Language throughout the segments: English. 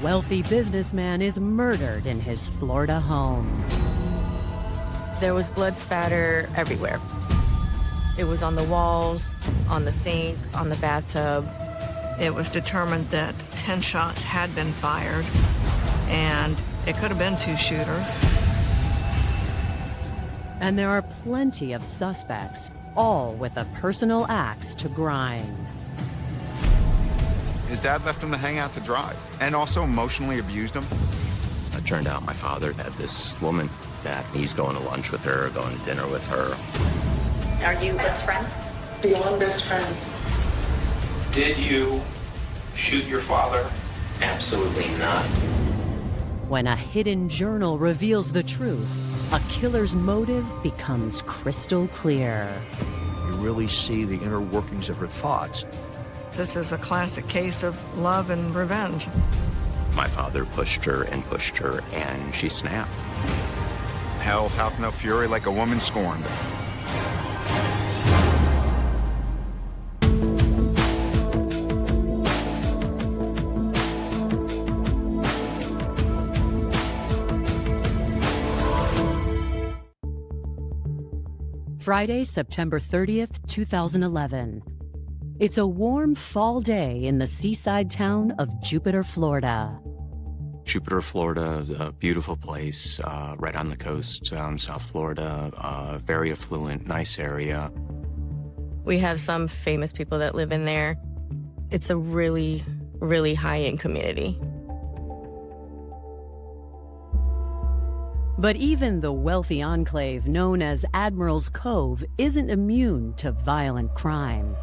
wealthy businessman is murdered in his Florida home. There was blood spatter everywhere. It was on the walls, on the sink, on the bathtub. It was determined that 10 shots had been fired, and it could have been 2 shooters. And there are plenty of suspects, all with a personal axe to grind. His dad left him to hang out to dry, and also emotionally abused him. It turned out my father had this woman that he's going to lunch with her, going to dinner with her. Are you best friends? Beyond best friends. Did you shoot your father? Absolutely not. When a hidden journal reveals the truth, a killer's motive becomes crystal clear. You really see the inner workings of her thoughts. This is a classic case of love and revenge. My father pushed her, and she snapped. Hell hath no fury like a woman scorned. Friday, September 30th, 2011. It's a warm fall day in the seaside town of Jupiter, Florida. Jupiter, Florida, a beautiful place, right on the coast in South Florida, very affluent, nice area. We have some famous people that live in there. It's a really, really high-end community. But even the wealthy enclave known as Admiral's Cove isn't immune to violent crime.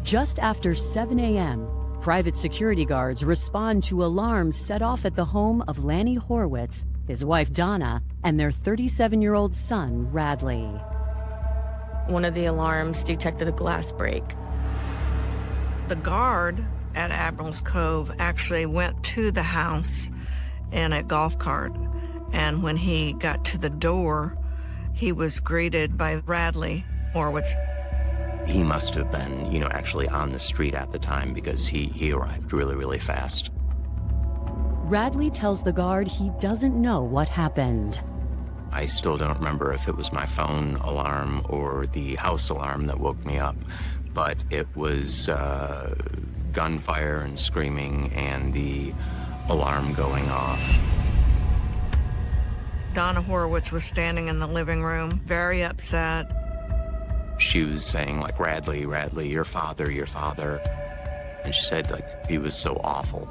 Just after 7 a.m., private security guards respond to alarms set off at the home of Donna Horwitz, his wife Donna, and their 37-year-old son, Radley. One of the alarms detected a glass break. The guard at Admiral's Cove actually went to the house in a golf cart, and when he got to the door, he was greeted by Radley Horwitz. He must have been, actually on the street at the time because he arrived really, really fast. Radley tells the guard he doesn't know what happened. I still don't remember if it was my phone alarm or the house alarm that woke me up, but it was gunfire and screaming and the alarm going off. Donna Horwitz was standing in the living room, very upset. She was saying, like, Radley, your father. And she said, like, he was so awful.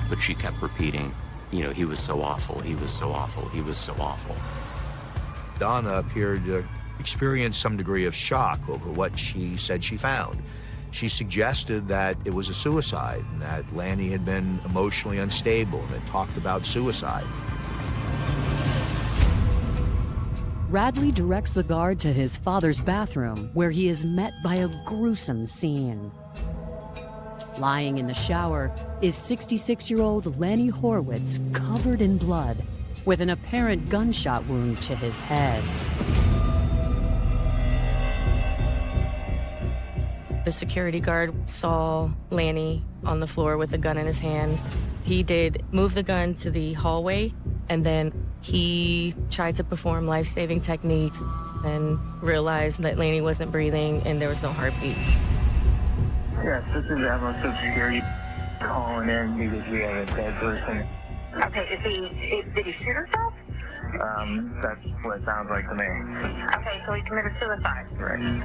But she kept repeating, he was so awful, he was so awful, he was so awful. Donna appeared to experience some degree of shock over what she said she found. She suggested that it was a suicide and that Lanny had been emotionally unstable and had talked about suicide. Radley directs the guard to his father's bathroom, where he is met by a gruesome scene. Lying in the shower is 66-year-old Donna Horwitz, covered in blood, with an apparent gunshot wound to his head. The security guard saw Lanny on the floor with a gun in his hand. He did move the gun to the hallway, and then he tried to perform life-saving techniques and realized that Lanny wasn't breathing and there was no heartbeat. Yes, this is Admiral Security calling in because we have a dead person. Okay, did he shoot himself? That's what it sounds like to me. Okay, so he committed suicide. Right.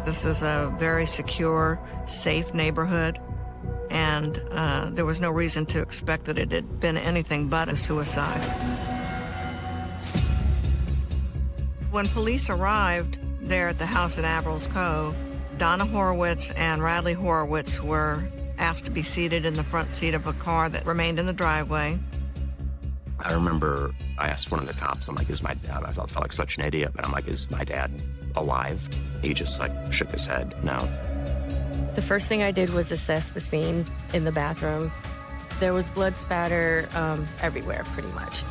This is a very secure, safe neighborhood, and there was no reason to expect that it had been anything but a suicide. When police arrived there at the house at Admiral's Cove, Donna Horwitz and Radley Horwitz were asked to be seated in the front seat of a car that remained in the driveway. I remember I asked one of the cops, I'm like, is my dad, I felt like such an idiot, but I'm like, is my dad alive? He just shook his head, no. The first thing I did was assess the scene in the bathroom. There was blood spatter everywhere, pretty much.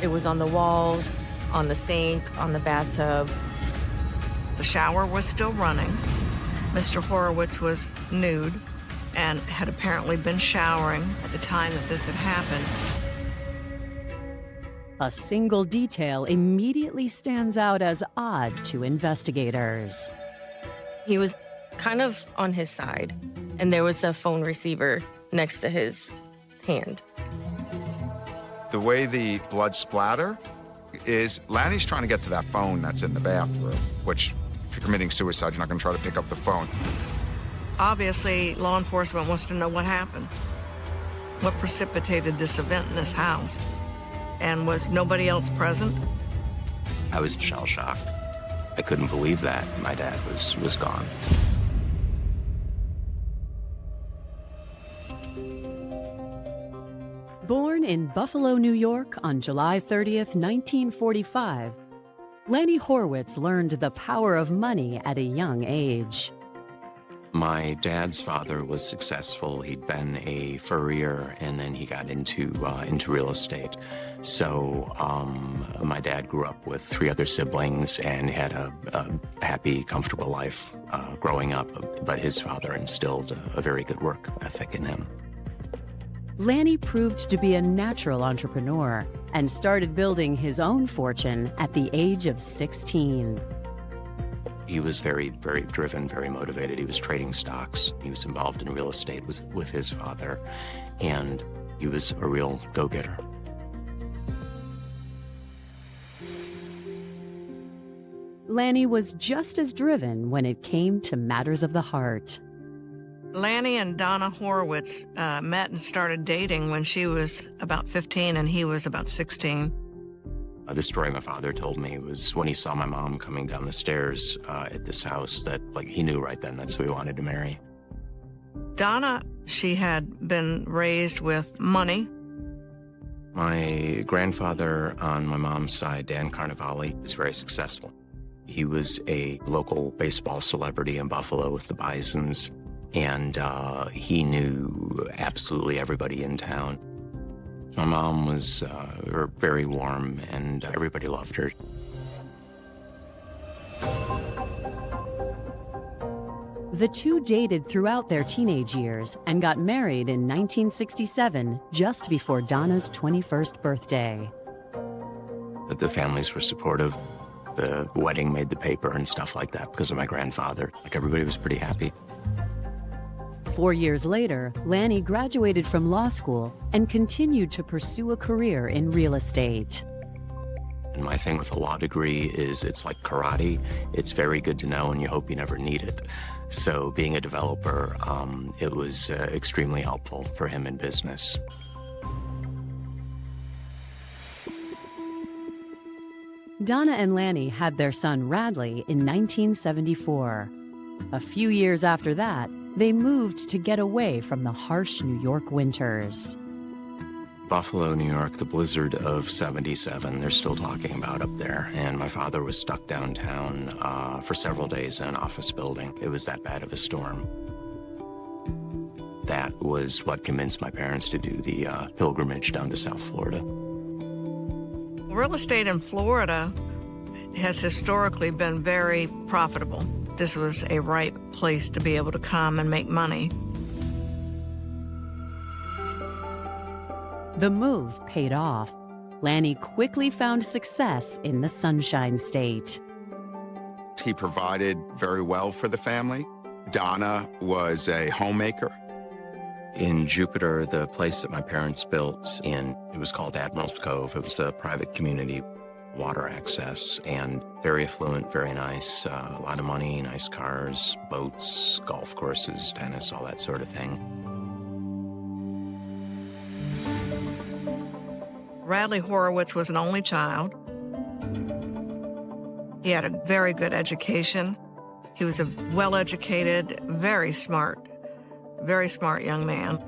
It was on the walls, on the sink, on the bathtub. The shower was still running. Mr. Horwitz was nude, and had apparently been showering at the time that this had happened. A single detail immediately stands out as odd to investigators. He was kind of on his side, and there was a phone receiver next to his hand. The way the blood splatter is, Lanny's trying to get to that phone that's in the bathroom, which if you're committing suicide, you're not going to try to pick up the phone. Obviously, law enforcement wants to know what happened. What precipitated this event in this house? And was nobody else present? I was shell-shocked. I couldn't believe that my dad was gone. Born in Buffalo, New York on July 30th, 1945, Donna Horwitz learned the power of money at a young age. My dad's father was successful. He'd been a furrier, and then he got into real estate. So my dad grew up with 3 other siblings and had a happy, comfortable life growing up. But his father instilled a very good work ethic in him. Lanny proved to be a natural entrepreneur and started building his own fortune at the age of 16. He was very, very driven, very motivated. He was trading stocks. He was involved in real estate with his father, and he was a real go-getter. Lanny was just as driven when it came to matters of the heart. Lanny and Donna Horwitz met and started dating when she was about 15 and he was about 16. The story my father told me was when he saw my mom coming down the stairs at this house that, like, he knew right then that's who he wanted to marry. Donna, she had been raised with money. My grandfather on my mom's side, Dan Carnevale, was very successful. He was a local baseball celebrity in Buffalo with the Bisons, and he knew absolutely everybody in town. My mom was very warm, and everybody loved her. The two dated throughout their teenage years and got married in 1967, just before Donna's 21st birthday. But the families were supportive. The wedding made the paper and stuff like that because of my grandfather. Like, everybody was pretty happy. 4 years later, Lanny graduated from law school and continued to pursue a career in real estate. And my thing with a law degree is it's like karate. It's very good to know, and you hope you never need it. So being a developer, it was extremely helpful for him in business. Donna and Lanny had their son Radley in 1974. A few years after that, they moved to get away from the harsh New York winters. Buffalo, New York, the blizzard of '77, they're still talking about up there. And my father was stuck downtown for several days in an office building. It was that bad of a storm. That was what convinced my parents to do the pilgrimage down to South Florida. Real estate in Florida has historically been very profitable. This was a ripe place to be able to come and make money. The move paid off. Lanny quickly found success in the Sunshine State. He provided very well for the family. Donna was a homemaker. In Jupiter, the place that my parents built it was called Admiral's Cove. It was a private community, water access, and very affluent, very nice. A lot of money, nice cars, boats, golf courses, tennis, all that sort of thing. Radley Horwitz was an only child. He had a very good education. He was a well-educated, very smart young man.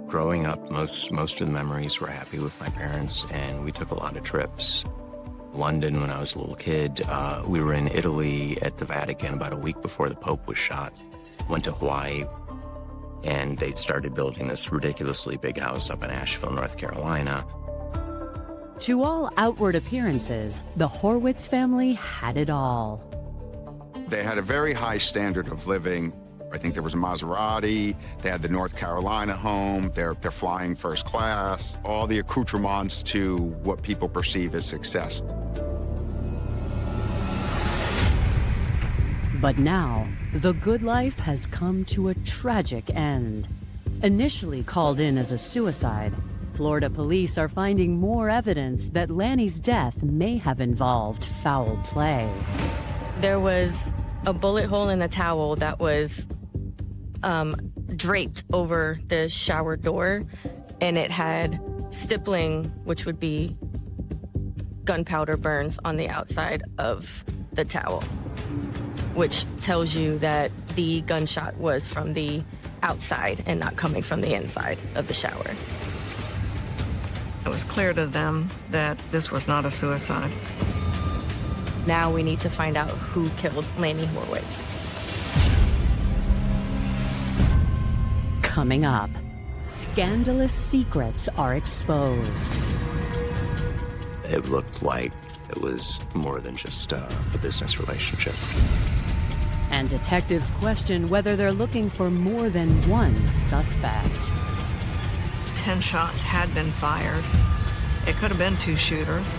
Growing up, most of the memories were happy with my parents, and we took a lot of trips. London when I was a little kid. We were in Italy at the Vatican about a week before the Pope was shot. Went to Hawaii, and they'd started building this ridiculously big house up in Asheville, North Carolina. To all outward appearances, the Horwitz family had it all. They had a very high standard of living, I think there was a Maserati. They had the North Carolina home. They're flying first class. All the accoutrements to what people perceive as success. But now, the good life has come to a tragic end. Initially called in as a suicide, Florida police are finding more evidence that Lanny's death may have involved foul play. There was a bullet hole in the towel that was draped over the shower door, and it had stippling, which would be gunpowder burns on the outside of the towel, which tells you that the gunshot was from the outside and not coming from the inside of the shower. It was clear to them that this was not a suicide. Now we need to find out who killed Donna Horwitz. Coming up, scandalous secrets are exposed. It looked like it was more than just a business relationship. And detectives question whether they're looking for more than one suspect. 10 shots had been fired. It could have been 2 shooters.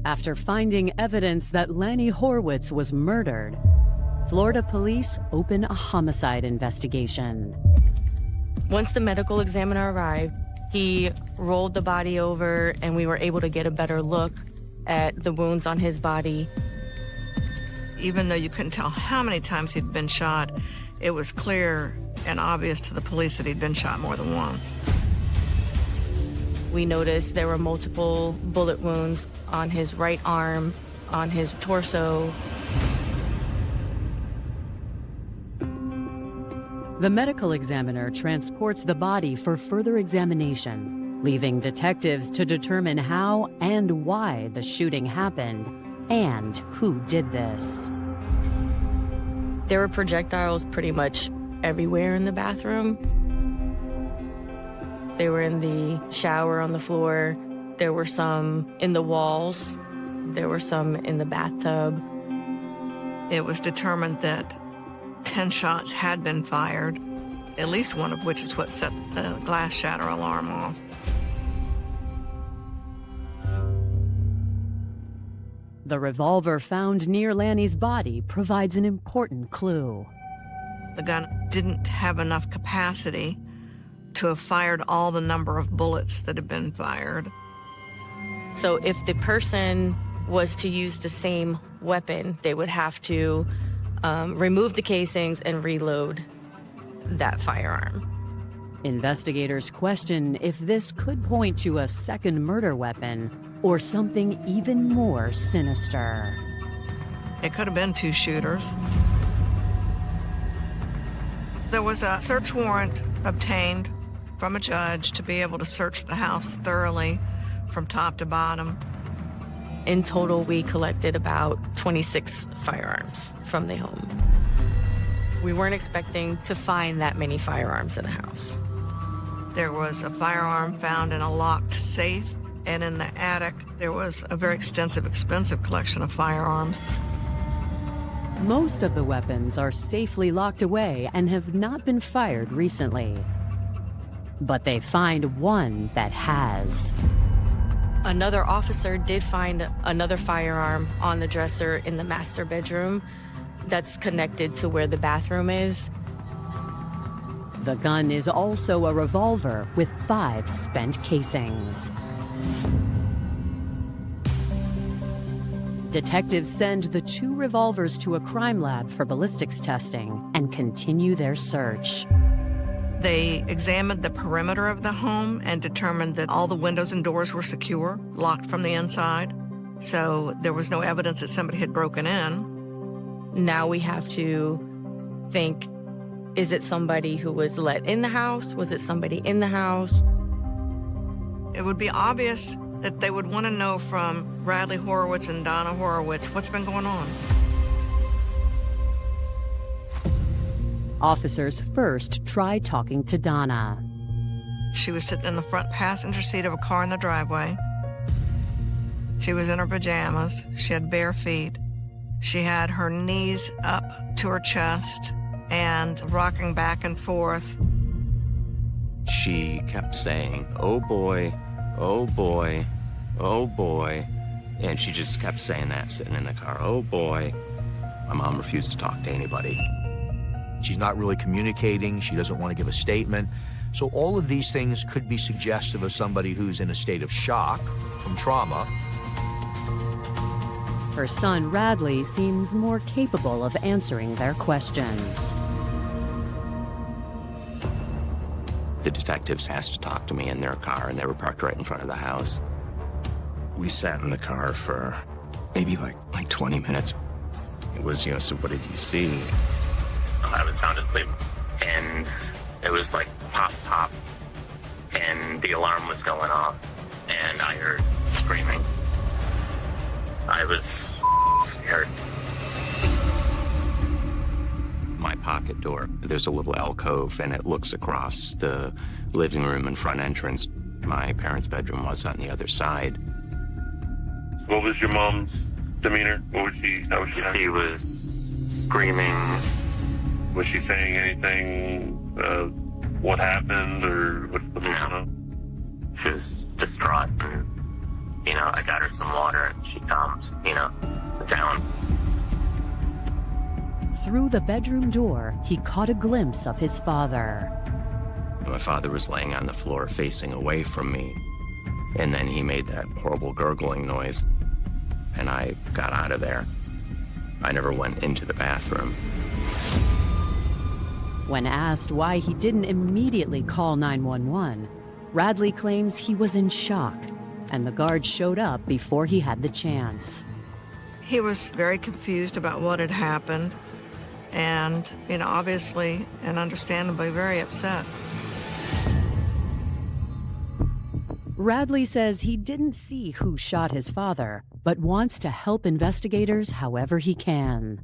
After finding evidence that Donna Horwitz was murdered, Florida police open a homicide investigation. Once the medical examiner arrived, he rolled the body over and we were able to get a better look at the wounds on his body. Even though you couldn't tell how many times he'd been shot, it was clear and obvious to the police that he'd been shot more than once. We noticed there were multiple bullet wounds on his right arm, on his torso. The medical examiner transports the body for further examination, leaving detectives to determine how and why the shooting happened and who did this. There were projectiles pretty much everywhere in the bathroom. They were in the shower on the floor. There were some in the walls. There were some in the bathtub. It was determined that 10 shots had been fired, at least one of which is what set the glass shatter alarm off. The revolver found near Lanny's body provides an important clue. The gun didn't have enough capacity to have fired all the number of bullets that had been fired. So if the person was to use the same weapon, they would have to remove the casings and reload that firearm. Investigators question if this could point to a second murder weapon or something even more sinister. It could have been 2 shooters. There was a search warrant obtained from a judge to be able to search the house thoroughly from top to bottom. In total, we collected about 26 firearms from the home. We weren't expecting to find that many firearms in the house. There was a firearm found in a locked safe, and in the attic, there was a very extensive, expensive collection of firearms. Most of the weapons are safely locked away and have not been fired recently. But they find one that has. Another officer did find another firearm on the dresser in the master bedroom that's connected to where the bathroom is. The gun is also a revolver with 5 spent casings. Detectives send the 2 revolvers to a crime lab for ballistics testing and continue their search. They examined the perimeter of the home and determined that all the windows and doors were secure, locked from the inside. So there was no evidence that somebody had broken in. Now we have to think, is it somebody who was let in the house? Was it somebody in the house? It would be obvious that they would want to know from Donna Horwitz and Donna Horwitz what's been going on. Officers first tried talking to Donna. She was sitting in the front passenger seat of a car in the driveway. She was in her pajamas. She had bare feet. She had her knees up to her chest and rocking back and forth. She kept saying, "Oh boy, oh boy, oh boy." And she just kept saying that sitting in the car, "Oh boy." My mom refused to talk to anybody. She's not really communicating. She doesn't want to give a statement. So all of these things could be suggestive of somebody who's in a state of shock from trauma. Her son, Radley, seems more capable of answering their questions. The detectives asked to talk to me in their car, and they were parked right in front of the house. We sat in the car for maybe like 20 minutes. It was, so what did you see? I was sound asleep, and it was like pop, pop, and the alarm was going off, and I heard screaming. I was scared. My pocket door, there's a little alcove, and it looks across the living room and front entrance. My parents' bedroom was on the other side. What was your mom's demeanor? How was she? She was screaming. Was she saying anything? What happened, or what's going on? She was distraught, and I got her some water, and she calmed, down. Through the bedroom door, he caught a glimpse of his father. My father was laying on the floor facing away from me, and then he made that horrible gurgling noise, and I got out of there. I never went into the bathroom. When asked why he didn't immediately call 911, Radley claims he was in shock, and the guards showed up before he had the chance. He was very confused about what had happened and, obviously and understandably very upset. Radley says he didn't see who shot his father, but wants to help investigators however he can.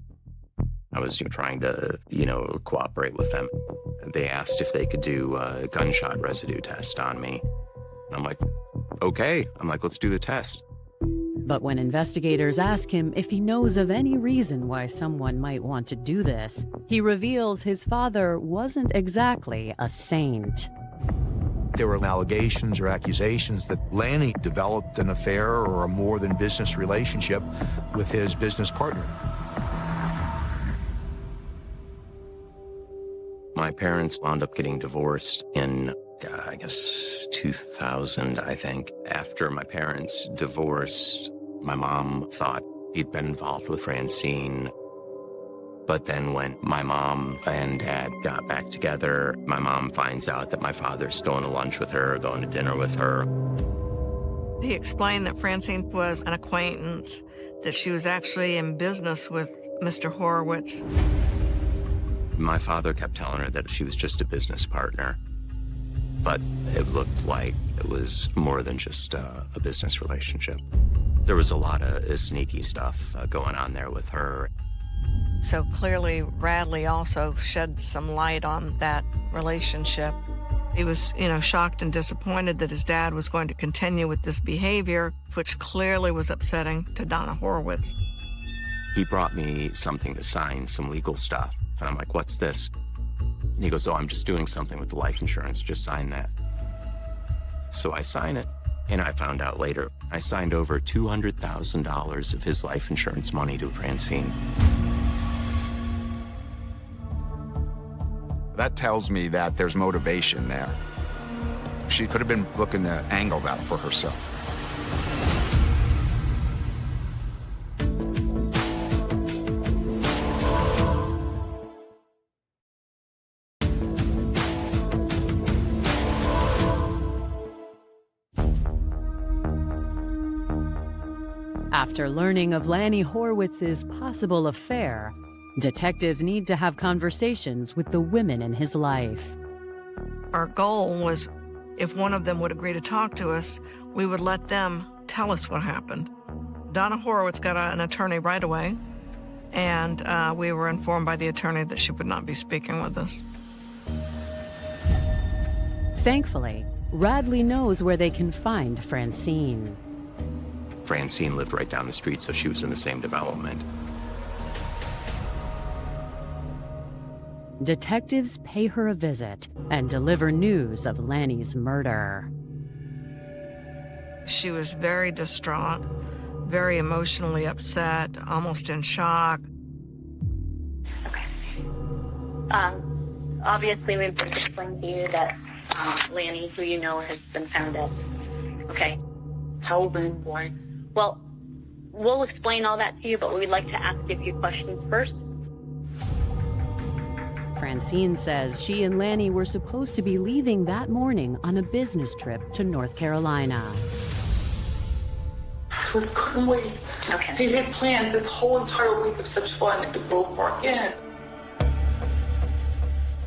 I was trying to, cooperate with them. They asked if they could do a gunshot residue test on me. And I'm like, okay. Let's do the test. But when investigators ask him if he knows of any reason why someone might want to do this, he reveals his father wasn't exactly a saint. There were allegations or accusations that Lanny developed an affair or a more than business relationship with his business partner. My parents wound up getting divorced in, 2000, I think. After my parents divorced, my mom thought he'd been involved with Francine. But then when my mom and dad got back together, my mom finds out that my father's going to lunch with her, going to dinner with her. He explained that Francine was an acquaintance, that she was actually in business with Mr. Horwitz. My father kept telling her that she was just a business partner, but it looked like it was more than just a business relationship. There was a lot of sneaky stuff going on there with her. So clearly, Radley also shed some light on that relationship. He was, shocked and disappointed that his dad was going to continue with this behavior, which clearly was upsetting to Donna Horwitz. He brought me something to sign, some legal stuff. And I'm like, what's this? And he goes, oh, I'm just doing something with the life insurance. Just sign that. So I sign it. And I found out later, I signed over $200,000 of his life insurance money to Francine. That tells me that there's motivation there. She could have been looking to angle that for herself. After learning of Lanny Horwitz's possible affair, detectives need to have conversations with the women in his life. Our goal was, if one of them would agree to talk to us, we would let them tell us what happened. Donna Horwitz got an attorney right away, and we were informed by the attorney that she would not be speaking with us. Thankfully, Radley knows where they can find Francine. Francine lived right down the street, so she was in the same development. Detectives pay her a visit and deliver news of Lanny's murder. She was very distraught, very emotionally upset, almost in shock. Okay. Obviously, we've just explained to you that Lanny, who you know, has been found dead. Okay. How then? Why? Well, we'll explain all that to you, but we'd like to ask you a few questions first. Francine says she and Lanny were supposed to be leaving that morning on a business trip to North Carolina. We couldn't wait. Okay. They had planned this whole entire week of such fun at the Grove Park Inn.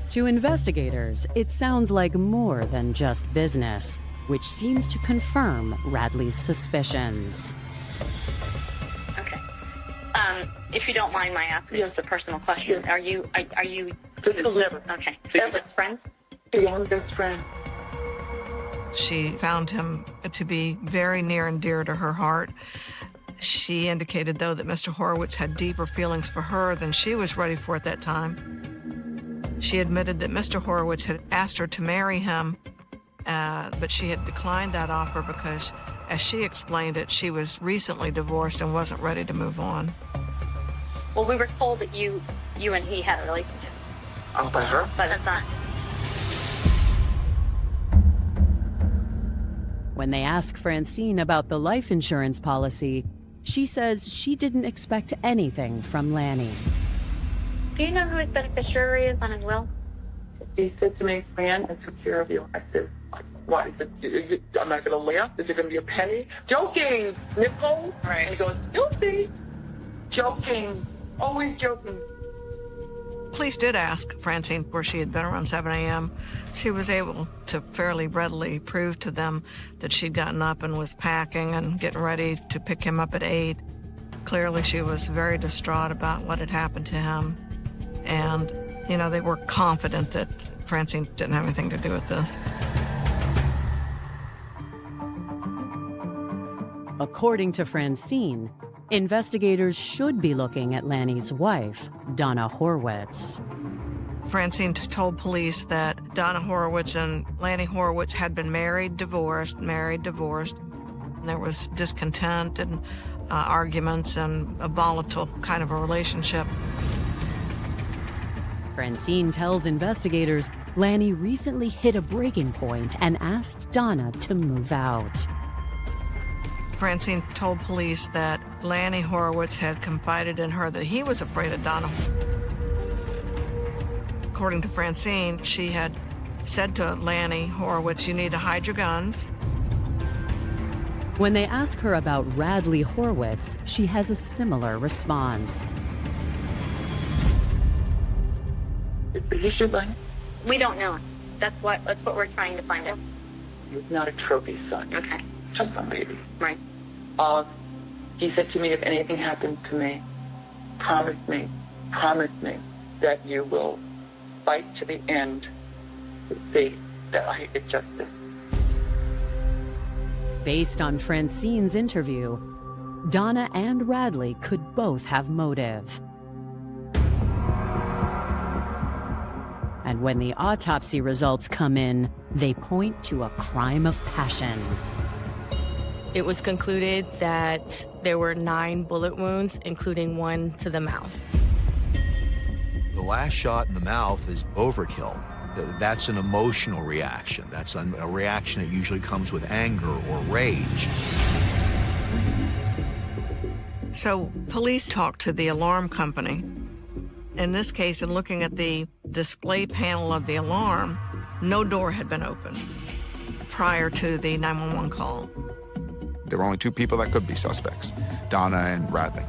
To investigators, it sounds like more than just business, which seems to confirm Radley's suspicions. Okay. If you don't mind my asking just a personal question, are you This will never. okay. Best friends? Yeah, I'm best friend. She found him to be very near and dear to her heart. She indicated, though, that Mr. Horwitz had deeper feelings for her than she was ready for at that time. She admitted that Mr. Horwitz had asked her to marry him, but she had declined that offer because, as she explained it, she was recently divorced and wasn't ready to move on. Well, we were told that you and he had a relationship. Oh, by her? But that's not. When they ask Francine about the life insurance policy, she says she didn't expect anything from Lanny. Do you know who his beneficiary is on his will? He said to me, Fran, I took care of you. I said, what? He said, I'm not going to laugh. Is there going to be a penny? Joking, Nicole. Right. And he goes, you'll see. Joking. Always joking. Police did ask Francine where she had been around 7 a.m. She was able to fairly readily prove to them that she'd gotten up and was packing and getting ready to pick him up at 8. Clearly, she was very distraught about what had happened to him. And, you know, they were confident that Francine didn't have anything to do with this. According to Francine, investigators should be looking at Lanny's wife, Donna Horwitz. Francine told police that Donna Horwitz and Lanny Horwitz had been married, divorced. And there was discontent and arguments and a volatile kind of a relationship. Francine tells investigators Lanny recently hit a breaking point and asked Donna to move out. Francine told police that Lanny Horwitz had confided in her that he was afraid of Donna. According to Francine, she had said to Lanny Horwitz, you need to hide your guns. When they ask her about Radley Horwitz, she has a similar response. Is he your buddy? We don't know. That's what we're trying to find out. He's not a trophy son. Okay. Just a baby. Right. He said to me, if anything happens to me, promise me that you will fight to the end to see that I get justice. Based on Francine's interview, Donna and Radley could both have motive. And when the autopsy results come in, they point to a crime of passion. It was concluded that there were 9 bullet wounds, including 1 to the mouth. The last shot in the mouth is overkill. That's an emotional reaction. That's a reaction that usually comes with anger or rage. So police talked to the alarm company. In this case, in looking at the display panel of the alarm, no door had been opened prior to the 911 call. There were only 2 people that could be suspects, Donna and Radley.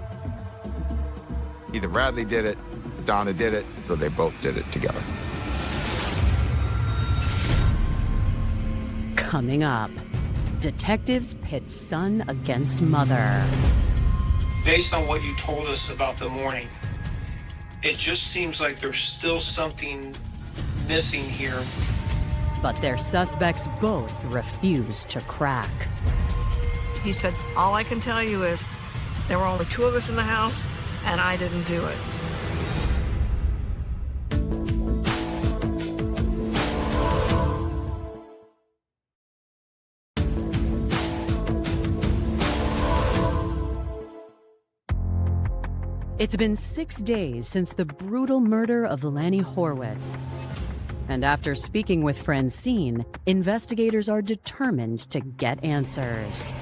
Either Radley did it, Donna did it, or they both did it together. Coming up, detectives pit son against mother. Based on what you told us about the morning, It just seems like there's still something missing here. But their suspects both refuse to crack. He said, all I can tell you is there were only 2 of us in the house, and I didn't do it. It's been 6 days since the brutal murder of Donna Horwitz. And after speaking with Francine, investigators are determined to get answers.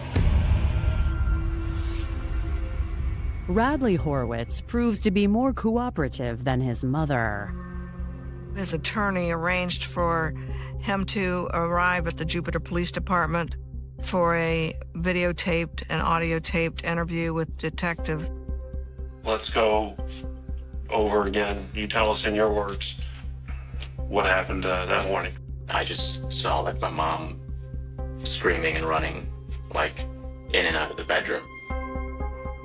Radley Horwitz proves to be more cooperative than his mother. His attorney arranged for him to arrive at the Jupiter Police Department for a videotaped and audio-taped interview with detectives. Let's go over again. You tell us in your words what happened that morning. I just saw like my mom screaming and running like in and out of the bedroom.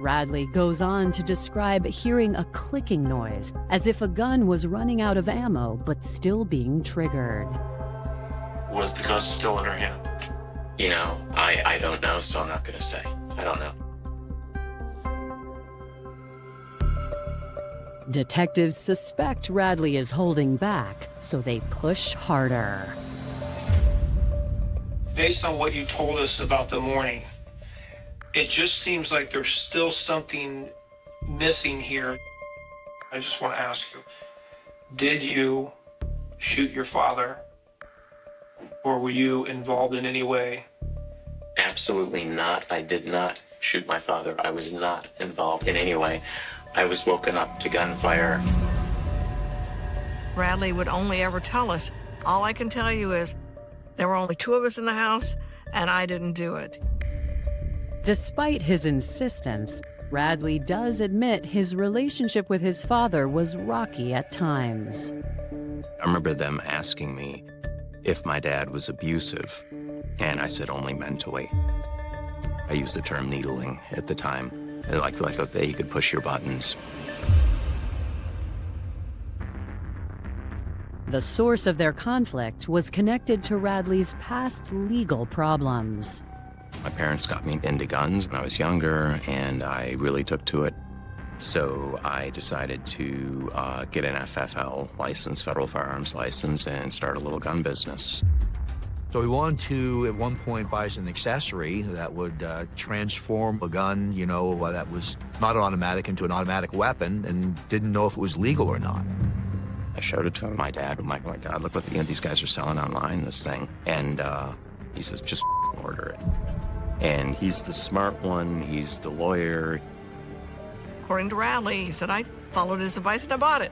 Radley goes on to describe hearing a clicking noise, as if a gun was running out of ammo but still being triggered. Was the gun still in her hand? You know, I don't know, so I'm not gonna say. I don't know. Detectives suspect Radley is holding back, so they push harder. Based on what you told us about the morning, it just seems like there's still something missing here. I just want to ask you, did you shoot your father, or were you involved in any way? Absolutely not. I did not shoot my father. I was not involved in any way. I was woken up to gunfire. Radley would only ever tell us, all I can tell you is there were only 2 of us in the house, and I didn't do it. Despite his insistence, Radley does admit his relationship with his father was rocky at times. I remember them asking me if my dad was abusive, and I said only mentally. I used the term needling at the time. Like that he could push your buttons. The source of their conflict was connected to Radley's past legal problems. My parents got me into guns when I was younger, and I really took to it. So I decided to get an FFL license, federal firearms license, and start a little gun business. So he wanted to, at one point, buy an accessory that would transform a gun, you know, that was not an automatic into an automatic weapon, and didn't know if it was legal or not. I showed it to him. My dad, oh my God, look what these guys are selling online, this thing. And he says, just order it. And he's the smart one. He's the lawyer. According to Radley, he said, I followed his advice and I bought it.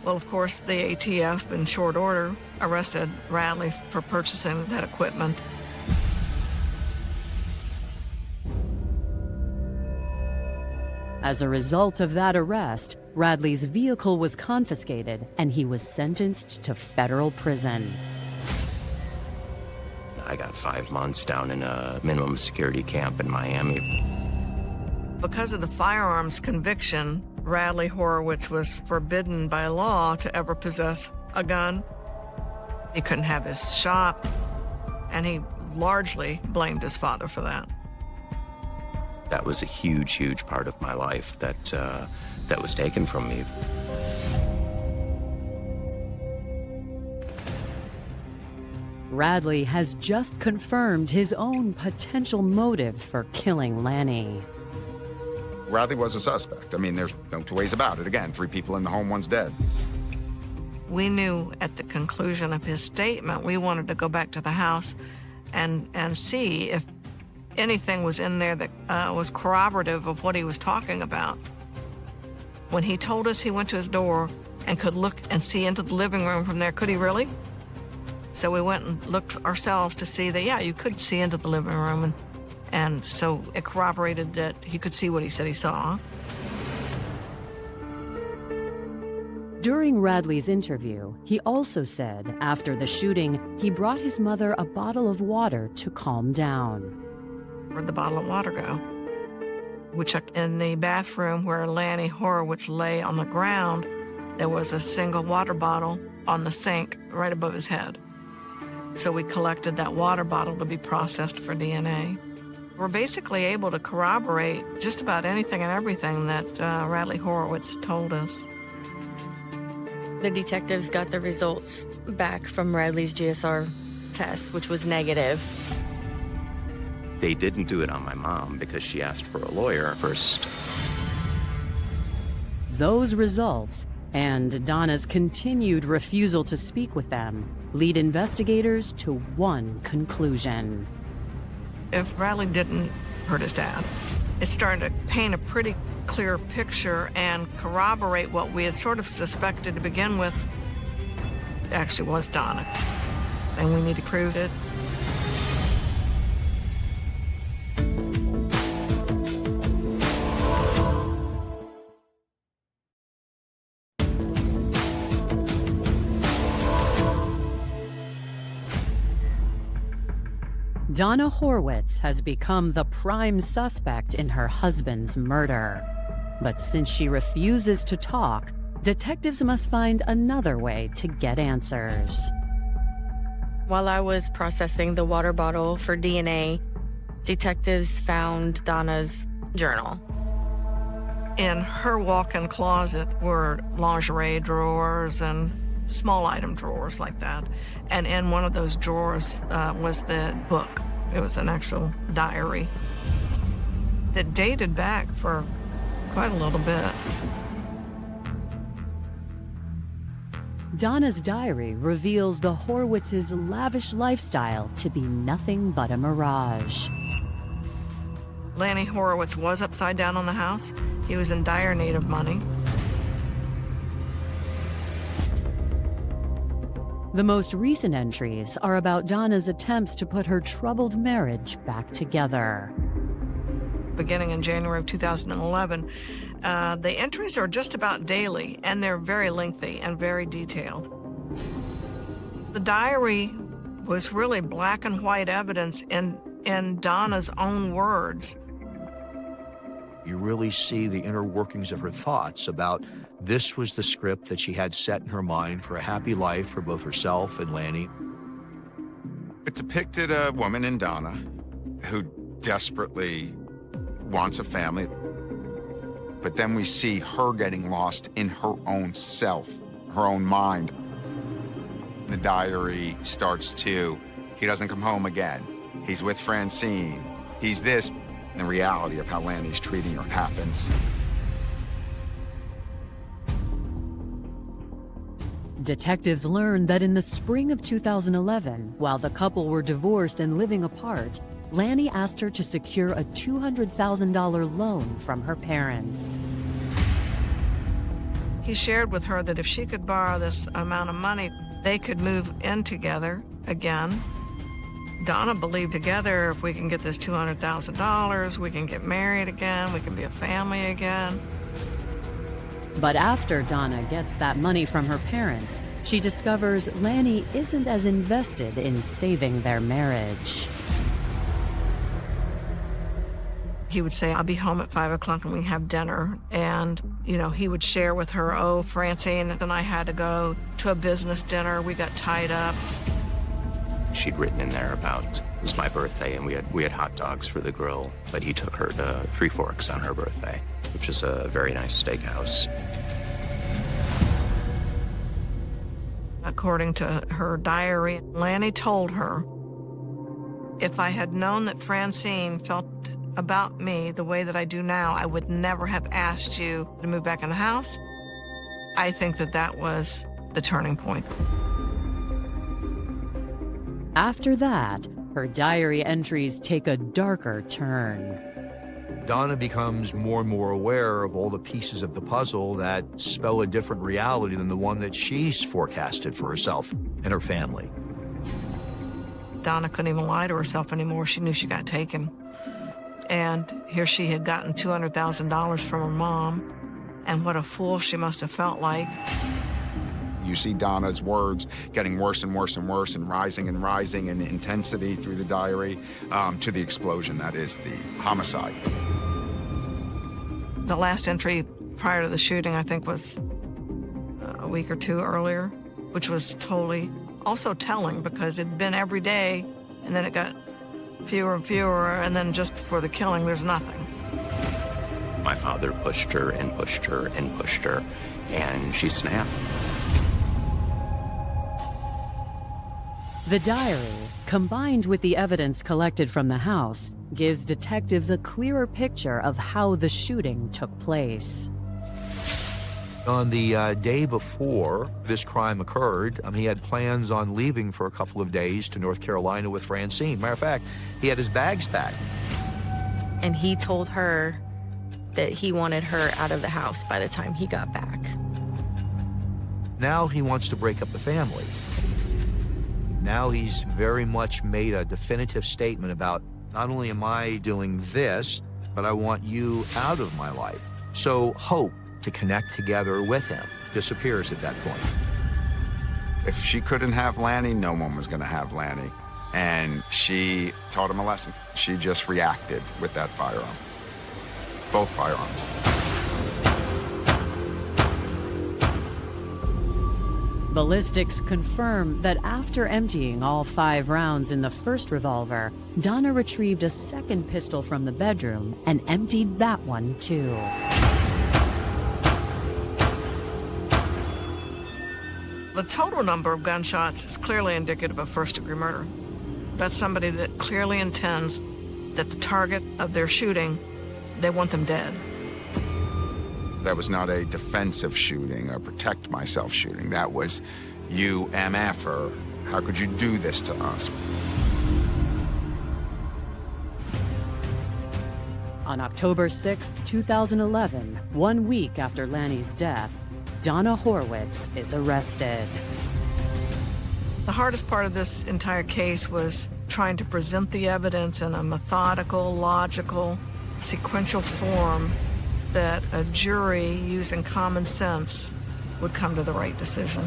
Well, of course, the ATF, in short order, arrested Radley for purchasing that equipment. As a result of that arrest, Radley's vehicle was confiscated and he was sentenced to federal prison. I got 5 months down in a minimum security camp in Miami. Because of the firearms conviction, Radley Horwitz was forbidden by law to ever possess a gun. He couldn't have his shop, and he largely blamed his father for that. That was a huge, huge part of my life that was taken from me. Radley has just confirmed his own potential motive for killing Lanny. Radley was a suspect. I mean, there's no 2 ways about it. Again, 3 people in the home, 1's dead. We knew at the conclusion of his statement, we wanted to go back to the house and see if anything was in there that was corroborative of what he was talking about. When he told us he went to his door and could look and see into the living room from there, could he really? So we went and looked ourselves to see that, yeah, you could see into the living room. And so it corroborated that he could see what he said he saw. During Radley's interview, he also said after the shooting, he brought his mother a bottle of water to calm down. Where'd the bottle of water go? We checked in the bathroom where Donna Horwitz lay on the ground, there was a single water bottle on the sink right above his head. So we collected that water bottle to be processed for DNA. We're basically able to corroborate just about anything and everything that Radley Horwitz told us. The detectives got the results back from Radley's GSR test, which was negative. They didn't do it on my mom because she asked for a lawyer first. Those results and Donna's continued refusal to speak with them lead investigators to one conclusion. If Radley didn't hurt his dad, it's starting to paint a pretty clear picture and corroborate what we had sort of suspected to begin with. It actually was Donna, and we need to prove it. Donna Horwitz has become the prime suspect in her husband's murder. But since she refuses to talk, detectives must find another way to get answers. While I was processing the water bottle for DNA, detectives found Donna's journal. In her walk-in closet were lingerie drawers and small item drawers like that. And in one of those drawers was the book. It was an actual diary that dated back for quite a little bit. Donna's diary reveals the Horwitz's lavish lifestyle to be nothing but a mirage. Lanny Horwitz was upside down on the house. He was in dire need of money. The most recent entries are about Donna's attempts to put her troubled marriage back together. Beginning in January of 2011, the entries are just about daily, and they're very lengthy and very detailed. The diary was really black and white evidence in Donna's own words. You really see the inner workings of her thoughts about this was the script that she had set in her mind for a happy life for both herself and Lanny. It depicted a woman in Donna who desperately wants a family, but then we see her getting lost in her own self, her own mind. The diary starts to, he doesn't come home again. He's with Francine. He's this. And the reality of how Lanny's treating her happens. Detectives learned that in the spring of 2011, while the couple were divorced and living apart, Lanny asked her to secure a $200,000 loan from her parents. He shared with her that if she could borrow this amount of money, they could move in together again. Donna believed together, if we can get this $200,000, we can get married again, we can be a family again. But after Donna gets that money from her parents, she discovers Lanny isn't as invested in saving their marriage. He would say, I'll be home at 5 o'clock and we have dinner. And, he would share with her, oh, Francine and I had to go to a business dinner. We got tied up. She'd written in there about it was my birthday and we had hot dogs for the grill, but he took her to Three Forks on her birthday, which is a very nice steakhouse. According to her diary, Lanny told her, if I had known that Francine felt about me the way that I do now, I would never have asked you to move back in the house. I think that was the turning point. After that, her diary entries take a darker turn. Donna becomes more and more aware of all the pieces of the puzzle that spell a different reality than the one that she's forecasted for herself and her family. Donna couldn't even lie to herself anymore. She knew she got taken. And here she had gotten $200,000 from her mom, and what a fool she must have felt like. You see Donna's words getting worse and worse and worse and rising in intensity through the diary to the explosion that is the homicide. The last entry prior to the shooting, I think, was a week or two earlier, which was totally also telling because it'd been every day, and then it got fewer and fewer, and then just before the killing, there's nothing. My father pushed her and pushed her and pushed her, and she snapped. The diary, combined with the evidence collected from the house, gives detectives a clearer picture of how the shooting took place. On the day before this crime occurred, he had plans on leaving for a couple of days to North Carolina with Francine. Matter of fact, he had his bags packed. And he told her that he wanted her out of the house by the time he got back. Now he wants to break up the family. Now he's very much made a definitive statement about, not only am I doing this, but I want you out of my life. So hope to connect together with him disappears at that point. If she couldn't have Lanny, no one was going to have Lanny. And she taught him a lesson. She just reacted with that firearm. Both firearms. Ballistics confirm that after emptying all 5 rounds in the first revolver, Donna retrieved a second pistol from the bedroom and emptied that one too. The total number of gunshots is clearly indicative of first-degree murder. That's somebody that clearly intends that the target of their shooting, they want them dead. That was not a defensive shooting, a protect myself shooting. That was, you MFer, how could you do this to us? On October 6, 2011, 1 week after Lanny's death, Donna Horwitz is arrested. The hardest part of this entire case was trying to present the evidence in a methodical, logical, sequential form that a jury using common sense would come to the right decision.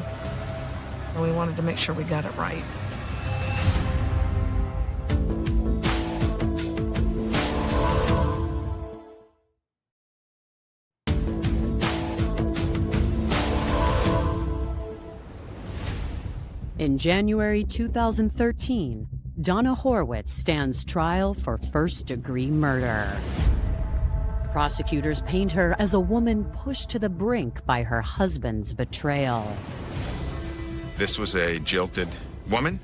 And we wanted to make sure we got it right. In January 2013, Donna Horwitz stands trial for first-degree murder. Prosecutors paint her as a woman pushed to the brink by her husband's betrayal. This was a jilted woman.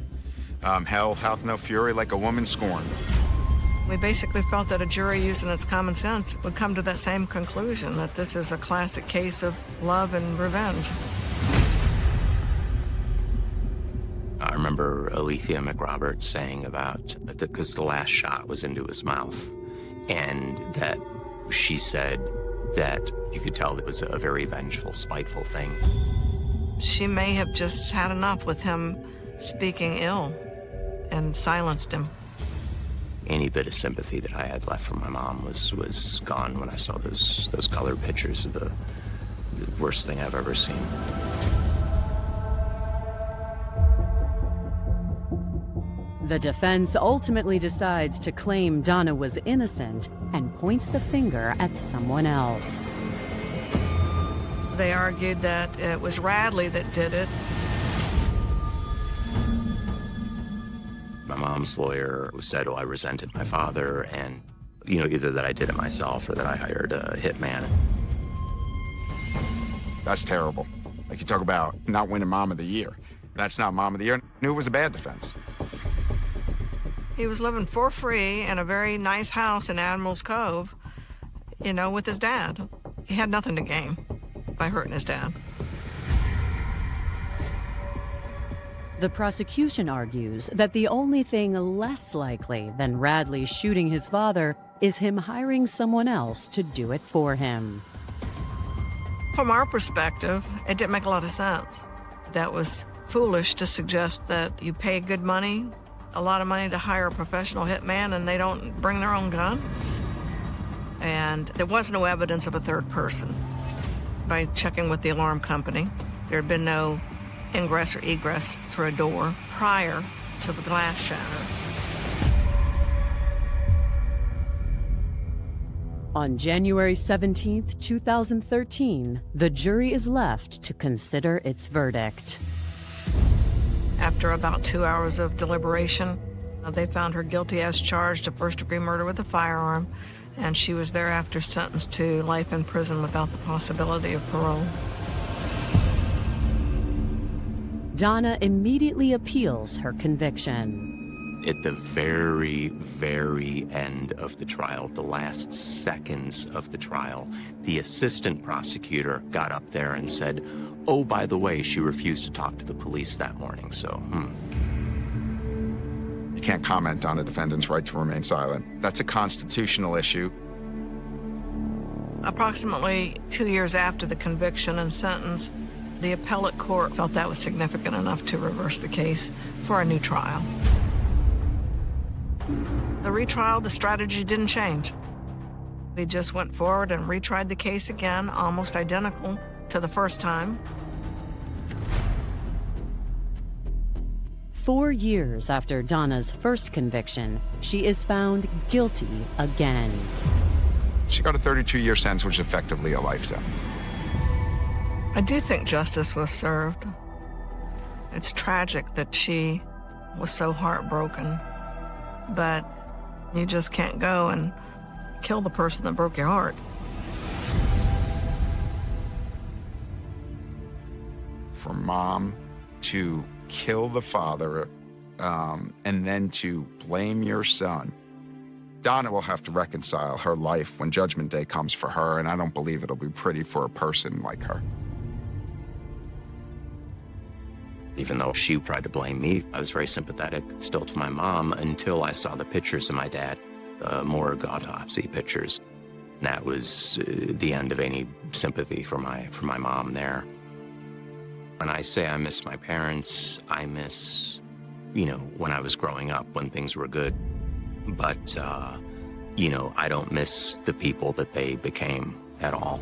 Hell hath no fury like a woman scorned. We basically felt that a jury using its common sense would come to that same conclusion, that this is a classic case of love and revenge. I remember Alethea McRoberts saying about, because the last shot was into his mouth, and that she said that you could tell it was a very vengeful, spiteful thing. She may have just had enough with him speaking ill and silenced him. Any bit of sympathy that I had left for my mom was gone when I saw those colored pictures of the worst thing I've ever seen. The defense ultimately decides to claim Donna was innocent and points the finger at someone else. They argued that it was Radley that did it. My mom's lawyer said, I resented my father, and, either that I did it myself or that I hired a hitman. That's terrible. Like, you talk about not winning Mom of the Year. That's not Mom of the Year. I knew it was a bad defense. He was living for free in a very nice house in Admiral's Cove, with his dad. He had nothing to gain by hurting his dad. The prosecution argues that the only thing less likely than Radley shooting his father is him hiring someone else to do it for him. From our perspective, it didn't make a lot of sense. That was foolish to suggest that you pay good money, a lot of money to hire a professional hitman, and they don't bring their own gun. And there was no evidence of a third person. By checking with the alarm company, there had been no ingress or egress through a door prior to the glass shatter. On January 17, 2013, the jury is left to consider its verdict. After about 2 hours of deliberation, they found her guilty as charged of first-degree murder with a firearm, and she was thereafter sentenced to life in prison without the possibility of parole. Donna immediately appeals her conviction. At the very, very end of the trial, the last seconds of the trial, the assistant prosecutor got up there and said, "Oh, by the way, she refused to talk to the police that morning, so, You can't comment on a defendant's right to remain silent. That's a constitutional issue. Approximately 2 years after the conviction and sentence, the appellate court felt that was significant enough to reverse the case for a new trial. The retrial, the strategy didn't change. We just went forward and retried the case again, almost identical to the first time. 4 years after Donna's first conviction, she is found guilty again. She got a 32-year sentence, which is effectively a life sentence. I do think justice was served. It's tragic that she was so heartbroken, but you just can't go and kill the person that broke your heart. For mom to kill the father and then to blame your son, Donna will have to reconcile her life when Judgment Day comes for her, and I don't believe it'll be pretty for a person like her. even though she tried to blame me, I was very sympathetic still to my mom until I saw the pictures of my dad, the morgue autopsy pictures. That was the end of any sympathy for my mom there. When I say I miss my parents, I miss, when I was growing up, when things were good. But, I don't miss the people that they became at all.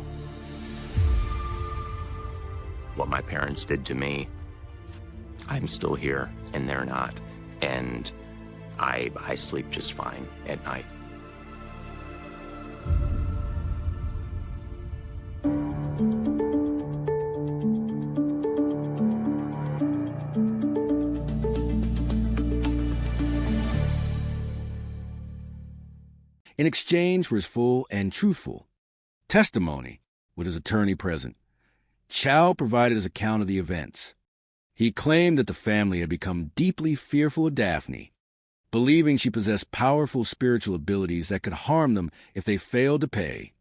What my parents did to me, I'm still here and they're not. And I sleep just fine at night. In exchange for his full and truthful testimony with his attorney present, Chow provided his account of the events. He claimed that the family had become deeply fearful of Daphne, believing she possessed powerful spiritual abilities that could harm them if they failed to pay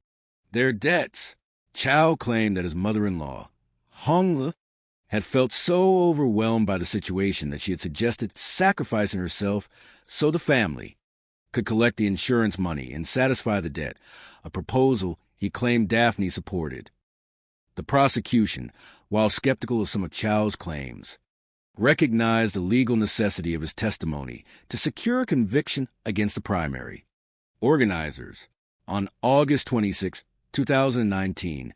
their debts. Chow claimed that his mother-in-law, Hongla, had felt so overwhelmed by the situation that she had suggested sacrificing herself so the family could collect the insurance money and satisfy the debt, a proposal he claimed Daphne supported. The prosecution, while skeptical of some of Chow's claims, recognized the legal necessity of his testimony to secure a conviction against the primary. Organizers, on August 26, 2019,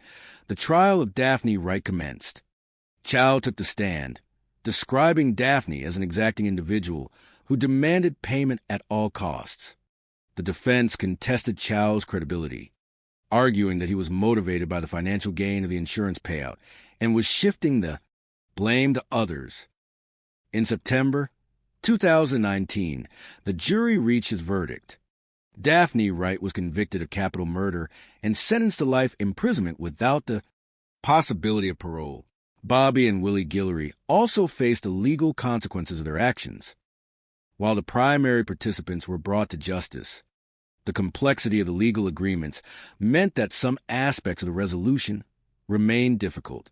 the trial of Daphne Wright commenced. Chow took the stand, describing Daphne as an exacting individual who demanded payment at all costs. The defense contested Chow's credibility, arguing that he was motivated by the financial gain of the insurance payout and was shifting the blame to others. In September 2019, the jury reached its verdict. Daphne Wright was convicted of capital murder and sentenced to life imprisonment without the possibility of parole. Bobby and Willie Guillory also faced the legal consequences of their actions. While the primary participants were brought to justice, the complexity of the legal agreements meant that some aspects of the resolution remained difficult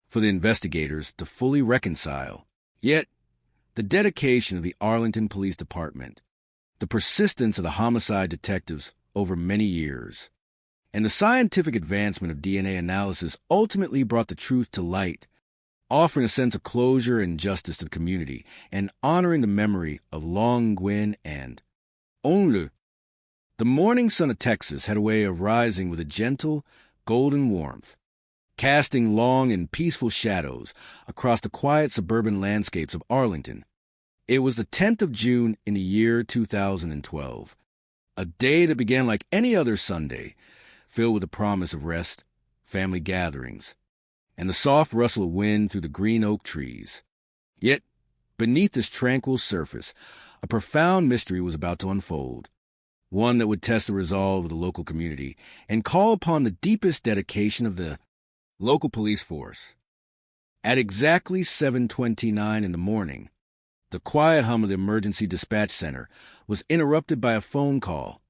for the investigators to fully reconcile. Yet, the dedication of the Arlington Police Department, the persistence of the homicide detectives over many years, and the scientific advancement of DNA analysis ultimately brought the truth to light, offering a sense of closure and justice to the community, and honoring the memory of Long Nguyen and Onlu. The morning sun of Texas had a way of rising with a gentle, golden warmth, casting long and peaceful shadows across the quiet suburban landscapes of Arlington. It was the 10th of June in the year 2012, a day that began like any other Sunday, filled with the promise of rest, family gatherings, and the soft rustle of wind through the green oak trees. Yet, beneath this tranquil surface, a profound mystery was about to unfold, one that would test the resolve of the local community and call upon the deepest dedication of the local police force. At exactly 7:29 in the morning, the quiet hum of the emergency dispatch center was interrupted by a phone call.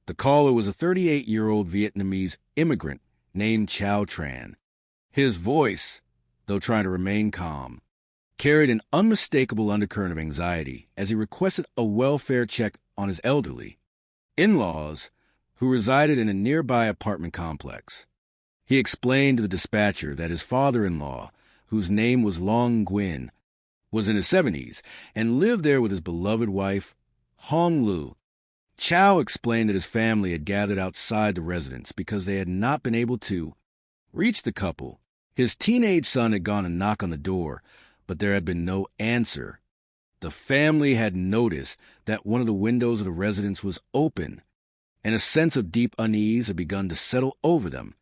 The caller was a 38-year-old Vietnamese immigrant named Chow Tran. His voice, though trying to remain calm, carried an unmistakable undercurrent of anxiety as he requested a welfare check on his elderly in-laws who resided in a nearby apartment complex. He explained to the dispatcher that his father-in-law, whose name was Long Nguyen, was in his 70s and lived there with his beloved wife, Hong Lu. Chow explained that his family had gathered outside the residence because they had not been able to reach the couple. His teenage son had gone to knock on the door, but there had been no answer. The family had noticed that one of the windows of the residence was open, and a sense of deep unease had begun to settle over them.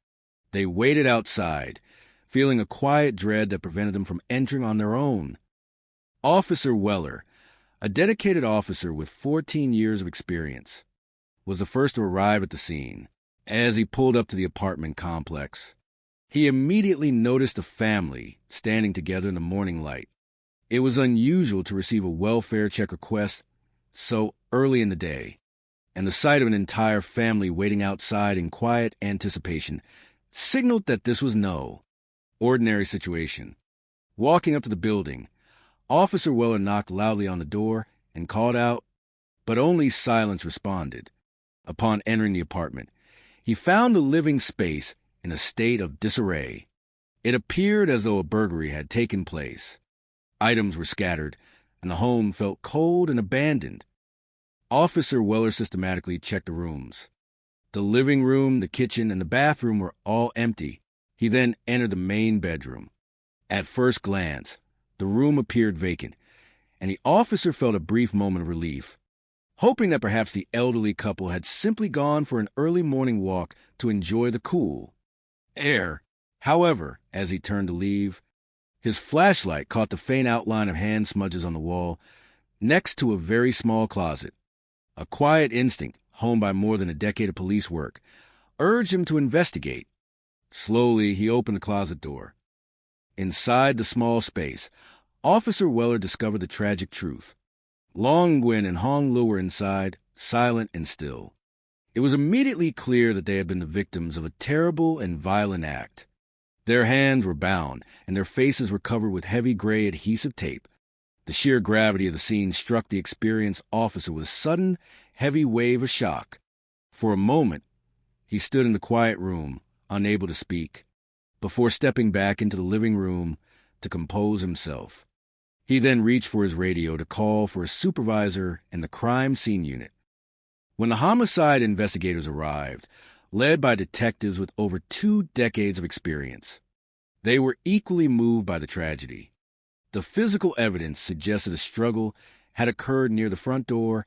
They waited outside, feeling a quiet dread that prevented them from entering on their own. Officer Weller, a dedicated officer with 14 years of experience, was the first to arrive at the scene. As he pulled up to the apartment complex, he immediately noticed a family standing together in the morning light. It was unusual to receive a welfare check request so early in the day, and the sight of an entire family waiting outside in quiet anticipation signaled that this was no ordinary situation. Walking up to the building, Officer Weller knocked loudly on the door and called out, but only silence responded. Upon entering the apartment, he found the living space in a state of disarray. It appeared as though a burglary had taken place. Items were scattered, and the home felt cold and abandoned. Officer Weller systematically checked the rooms. The living room, the kitchen, and the bathroom were all empty. He then entered the main bedroom. At first glance, the room appeared vacant, and the officer felt a brief moment of relief, hoping that perhaps the elderly couple had simply gone for an early morning walk to enjoy the cool air. However, as he turned to leave, his flashlight caught the faint outline of hand smudges on the wall next to a very small closet. A quiet instinct, honed by more than a decade of police work, urged him to investigate. Slowly, he opened the closet door. Inside the small space, Officer Weller discovered the tragic truth. Long Nguyen and Hong Lu were inside, silent and still. It was immediately clear that they had been the victims of a terrible and violent act. Their hands were bound, and their faces were covered with heavy gray adhesive tape. The sheer gravity of the scene struck the experienced officer with a sudden, heavy wave of shock. For a moment, he stood in the quiet room, unable to speak, before stepping back into the living room to compose himself. He then reached for his radio to call for a supervisor in the crime scene unit. When the homicide investigators arrived, led by detectives with over 2 decades of experience, they were equally moved by the tragedy. The physical evidence suggested a struggle had occurred near the front door,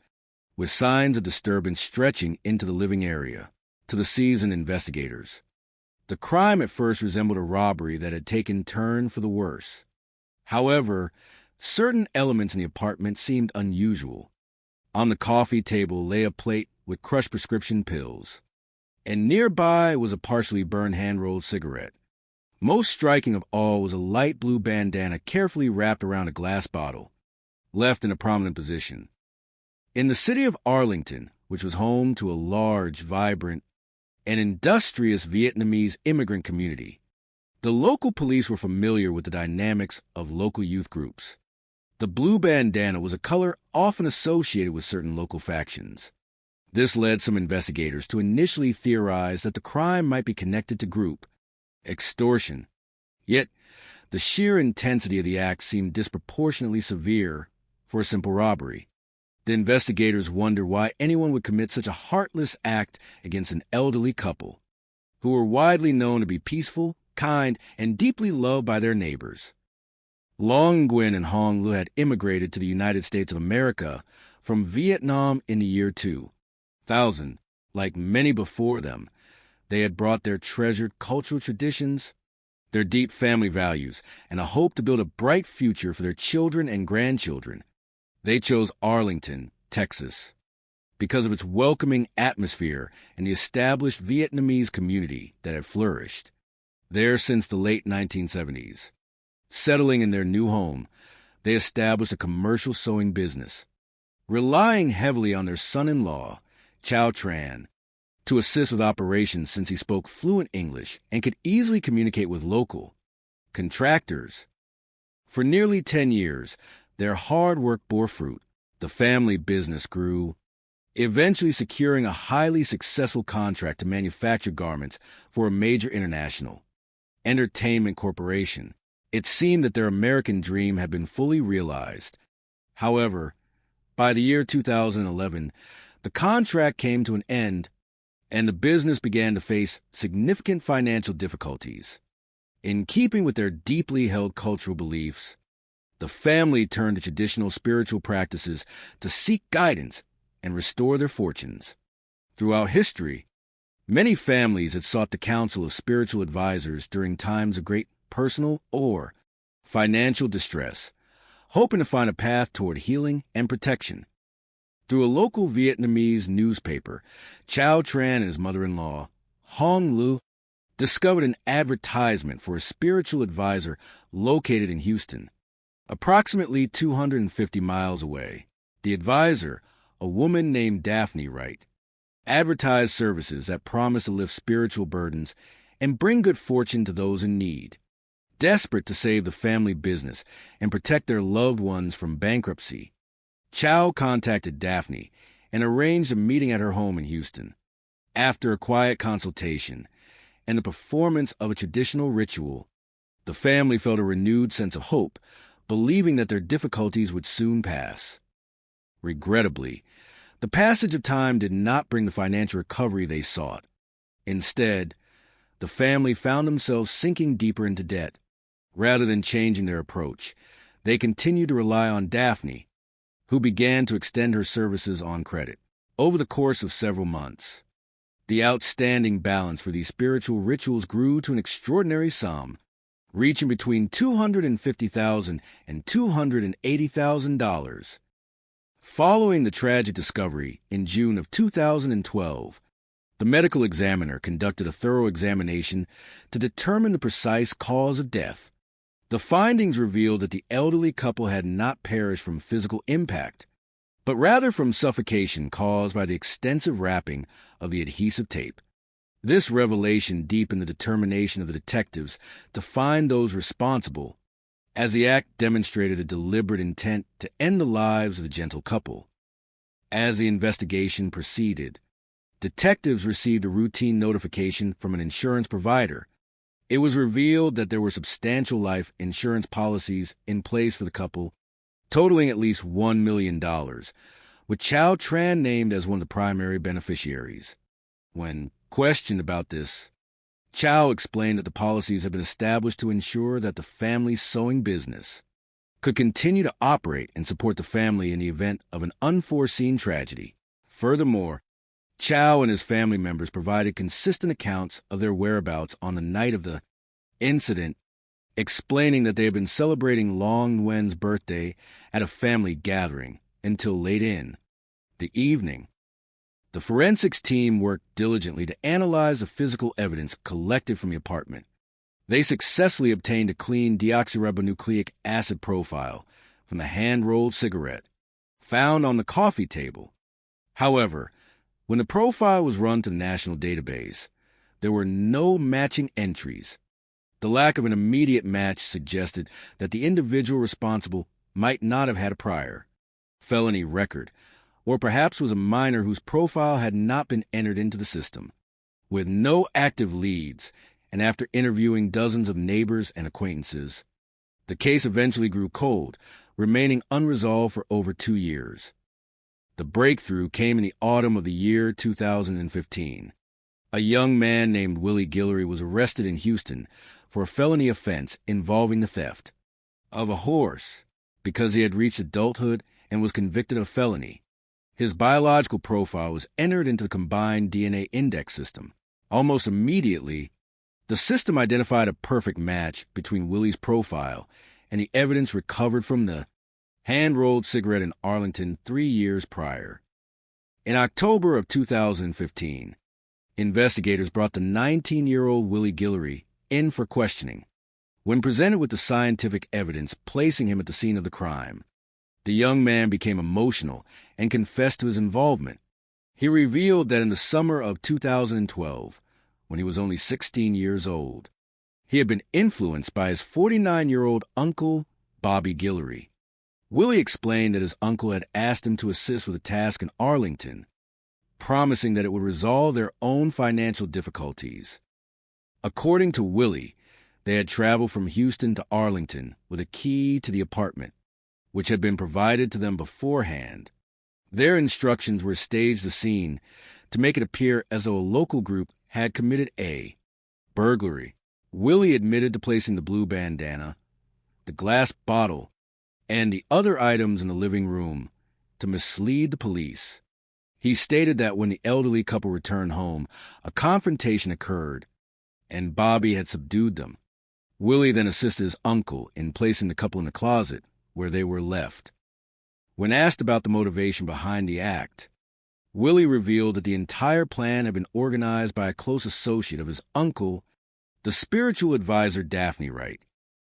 with signs of disturbance stretching into the living area. To the seasoned investigators, the crime at first resembled a robbery that had taken turn for the worse. However, certain elements in the apartment seemed unusual. On the coffee table lay a plate with crushed prescription pills, and nearby was a partially burned hand-rolled cigarette. Most striking of all was a light blue bandana carefully wrapped around a glass bottle, left in a prominent position. In the city of Arlington, which was home to a large, vibrant, and industrious Vietnamese immigrant community, the local police were familiar with the dynamics of local youth groups. The blue bandana was a color often associated with certain local factions. This led some investigators to initially theorize that the crime might be connected to group extortion. Yet, the sheer intensity of the act seemed disproportionately severe for a simple robbery. The investigators wondered why anyone would commit such a heartless act against an elderly couple, who were widely known to be peaceful, kind, and deeply loved by their neighbors. Long Nguyen and Hong Lu had immigrated to the United States of America from Vietnam in the year 2000. Like many before them, They had brought their treasured cultural traditions, their deep family values, and a hope to build a bright future for their children and grandchildren. They chose Arlington, Texas, because of its welcoming atmosphere and the established Vietnamese community that had flourished there since the late 1970s. Settling in their new home, they established a commercial sewing business, relying heavily on their son-in-law, Chow Tran, to assist with operations since he spoke fluent English and could easily communicate with local contractors. For nearly 10 years, their hard work bore fruit. The family business grew, eventually securing a highly successful contract to manufacture garments for a major international entertainment corporation. It seemed that their American dream had been fully realized. However, by the year 2011, the contract came to an end, and the business began to face significant financial difficulties. In keeping with their deeply held cultural beliefs, the family turned to traditional spiritual practices to seek guidance and restore their fortunes. Throughout history, many families had sought the counsel of spiritual advisors during times of great personal or financial distress, hoping to find a path toward healing and protection. Through a local Vietnamese newspaper, Chow Tran and his mother-in-law, Hong Lu, discovered an advertisement for a spiritual advisor located in Houston, approximately 250 miles away. The advisor, a woman named Daphne Wright, advertised services that promised to lift spiritual burdens and bring good fortune to those in need. Desperate to save the family business and protect their loved ones from bankruptcy, Chow contacted Daphne and arranged a meeting at her home in Houston. After a quiet consultation and the performance of a traditional ritual, the family felt a renewed sense of hope, believing that their difficulties would soon pass. Regrettably, the passage of time did not bring the financial recovery they sought. Instead, the family found themselves sinking deeper into debt. Rather than changing their approach, they continued to rely on Daphne, who began to extend her services on credit. Over the course of several months, the outstanding balance for these spiritual rituals grew to an extraordinary sum, reaching between $250,000 and $280,000. Following the tragic discovery in June of 2012, the medical examiner conducted a thorough examination to determine the precise cause of death. The findings revealed that the elderly couple had not perished from physical impact, but rather from suffocation caused by the extensive wrapping of the adhesive tape. This revelation deepened the determination of the detectives to find those responsible, as the act demonstrated a deliberate intent to end the lives of the gentle couple. As the investigation proceeded, detectives received a routine notification from an insurance provider. It was revealed that there were substantial life insurance policies in place for the couple, totaling at least $1 million, with Chow Tran named as one of the primary beneficiaries. When questioned about this, Chow explained that the policies had been established to ensure that the family's sewing business could continue to operate and support the family in the event of an unforeseen tragedy. Furthermore, Chow and his family members provided consistent accounts of their whereabouts on the night of the incident, explaining that they had been celebrating Long Nguyen's birthday at a family gathering until late in the evening. The forensics team worked diligently to analyze the physical evidence collected from the apartment. They successfully obtained a clean deoxyribonucleic acid profile from the hand-rolled cigarette found on the coffee table. However, when the profile was run to the national database, there were no matching entries. The lack of an immediate match suggested that the individual responsible might not have had a prior felony record, or perhaps was a minor whose profile had not been entered into the system. With no active leads, and after interviewing dozens of neighbors and acquaintances, the case eventually grew cold, remaining unresolved for over 2 years. The breakthrough came in the autumn of the year 2015. A young man named Willie Guillory was arrested in Houston for a felony offense involving the theft of a horse because he had reached adulthood and was convicted of felony. His biological profile was entered into the combined DNA index system. Almost immediately, the system identified a perfect match between Willie's profile and the evidence recovered from the hand-rolled cigarette in Arlington 3 years prior. In October of 2015, investigators brought the 19-year-old Willie Guillory in for questioning. When presented with the scientific evidence placing him at the scene of the crime, the young man became emotional and confessed to his involvement. He revealed that in the summer of 2012, when he was only 16 years old, he had been influenced by his 49-year-old uncle, Bobby Guillory. Willie explained that his uncle had asked him to assist with a task in Arlington, promising that it would resolve their own financial difficulties. According to Willie, they had traveled from Houston to Arlington with a key to the apartment, which had been provided to them beforehand. Their instructions were to stage the scene to make it appear as though a local group had committed a burglary. Willie admitted to placing the blue bandana, the glass bottle, and the other items in the living room to mislead the police. He stated that when the elderly couple returned home, a confrontation occurred, and Bobby had subdued them. Willie then assisted his uncle in placing the couple in the closet, where they were left. When asked about the motivation behind the act, Willie revealed that the entire plan had been organized by a close associate of his uncle, the spiritual advisor Daphne Wright.